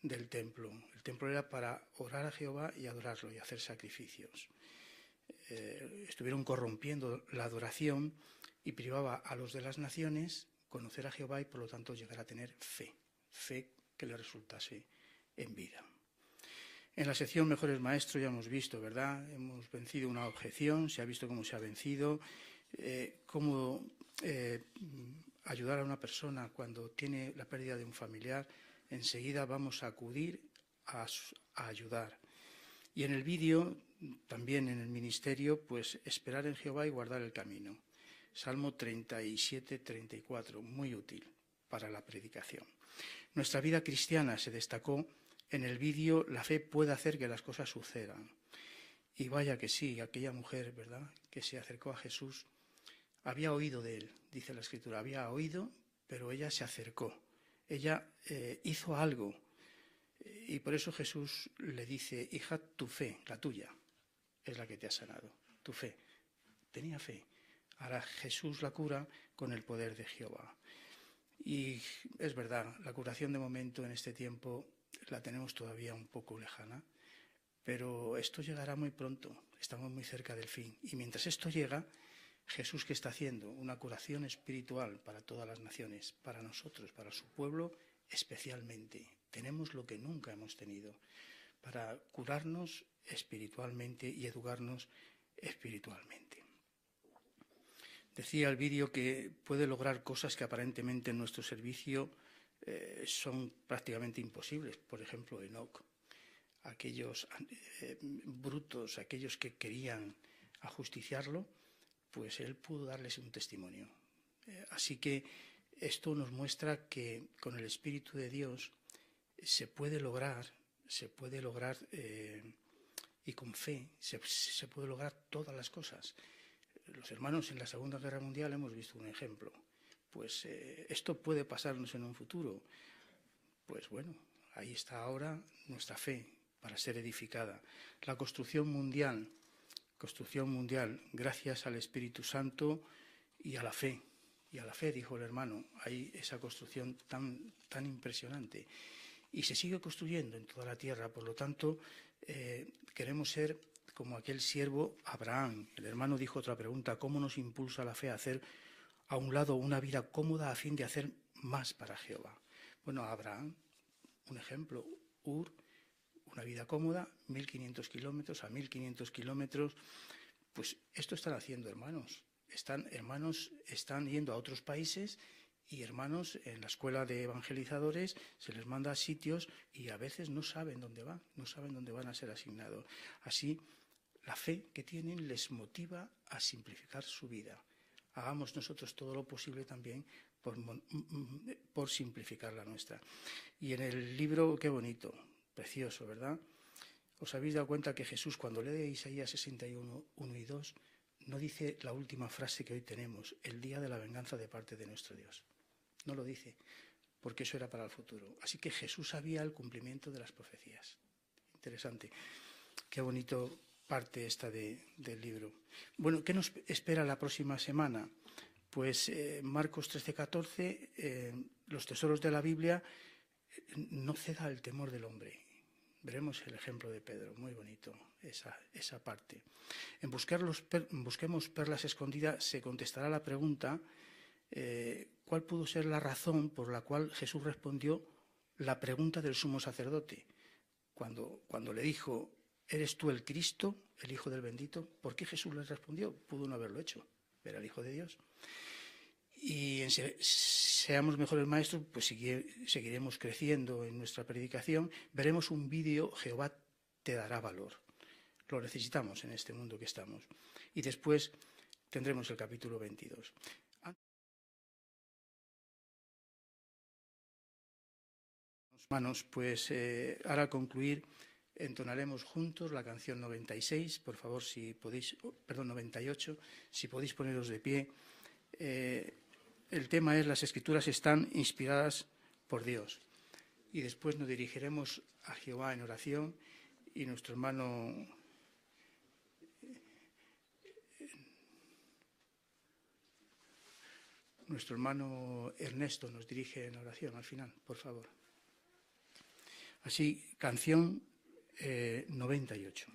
del templo. El templo era para orar a Jehová y adorarlo y hacer sacrificios. Estuvieron corrompiendo la adoración y privaba a los de las naciones conocer a Jehová y por lo tanto llegar a tener fe que le resultase en vida. En la sección Mejores Maestros ya hemos visto, ¿verdad? Hemos vencido una objeción, se ha visto cómo se ha vencido, cómo ayudar a una persona cuando tiene la pérdida de un familiar. Enseguida vamos a acudir a ayudar. Y en el vídeo, también en el ministerio, pues esperar en Jehová y guardar el camino. Salmo 37, 34, muy útil para la predicación. Nuestra vida cristiana se destacó en el vídeo. La fe puede hacer que las cosas sucedan. Y vaya que sí, aquella mujer, ¿verdad?, que se acercó a Jesús, había oído de él, dice la Escritura, había oído, pero ella se acercó. Ella hizo algo y por eso Jesús le dice: hija, tu fe, la tuya, es la que te ha sanado. Tu fe. Tenía fe. Ahora Jesús la cura con el poder de Jehová. Y es verdad, la curación de momento en este tiempo la tenemos todavía un poco lejana, pero esto llegará muy pronto. Estamos muy cerca del fin. Y mientras esto llega, Jesús, ¿qué está haciendo? Una curación espiritual para todas las naciones, para nosotros, para su pueblo especialmente. Tenemos lo que nunca hemos tenido para curarnos espiritualmente y educarnos espiritualmente. Decía el vídeo que puede lograr cosas que aparentemente en nuestro servicio son prácticamente imposibles. Por ejemplo, Enoc, aquellos brutos, aquellos que querían ajusticiarlo, pues él pudo darles un testimonio. Así que esto nos muestra que con el Espíritu de Dios se puede lograr y con fe se puede lograr todas las cosas. Los hermanos en la Segunda Guerra Mundial hemos visto un ejemplo. Pues esto puede pasarnos en un futuro. Pues bueno, ahí está ahora nuestra fe para ser edificada. La construcción mundial, gracias al Espíritu Santo y a la fe. Y a la fe, dijo el hermano, hay esa construcción tan impresionante. Y se sigue construyendo en toda la tierra. Por lo tanto, queremos ser como aquel siervo Abraham. El hermano dijo otra pregunta: ¿cómo nos impulsa la fe a hacer a un lado una vida cómoda a fin de hacer más para Jehová? Bueno, Abraham, un ejemplo, Ur, una vida cómoda, 1.500 kilómetros a 1.500 kilómetros. Pues esto están haciendo hermanos. Hermanos están yendo a otros países y hermanos en la escuela de evangelizadores se les manda a sitios y a veces no saben dónde van a ser asignados. Así, la fe que tienen les motiva a simplificar su vida. Hagamos nosotros todo lo posible también por simplificar la nuestra. Y en el libro, qué bonito, precioso, ¿verdad? ¿Os habéis dado cuenta que Jesús, cuando lee Isaías 61, 1 y 2, no dice la última frase que hoy tenemos, el día de la venganza de parte de nuestro Dios? No lo dice, porque eso era para el futuro. Así que Jesús sabía el cumplimiento de las profecías. Interesante. Qué bonito parte esta del libro. Bueno, ¿qué nos espera la próxima semana? Pues Marcos 13:14, los tesoros de la Biblia, no ceda el temor del hombre. Veremos el ejemplo de Pedro, muy bonito esa parte. En Busquemos perlas escondidas se contestará la pregunta, ¿cuál pudo ser la razón por la cual Jesús respondió la pregunta del sumo sacerdote? Cuando le dijo, ¿eres tú el Cristo, el Hijo del Bendito? ¿Por qué Jesús le respondió? Pudo no haberlo hecho, era el Hijo de Dios. Y seamos mejores maestros, pues seguiremos creciendo en nuestra predicación. Veremos un vídeo, Jehová te dará valor. Lo necesitamos en este mundo que estamos. Y después tendremos el capítulo 22. Manos, pues ahora al concluir entonaremos juntos la canción 96, por favor, si podéis, 98, si podéis poneros de pie. El tema es: las Escrituras están inspiradas por Dios. Y después nos dirigiremos a Jehová en oración y nuestro hermano Ernesto nos dirige en la oración al final, por favor. Así, canción 98.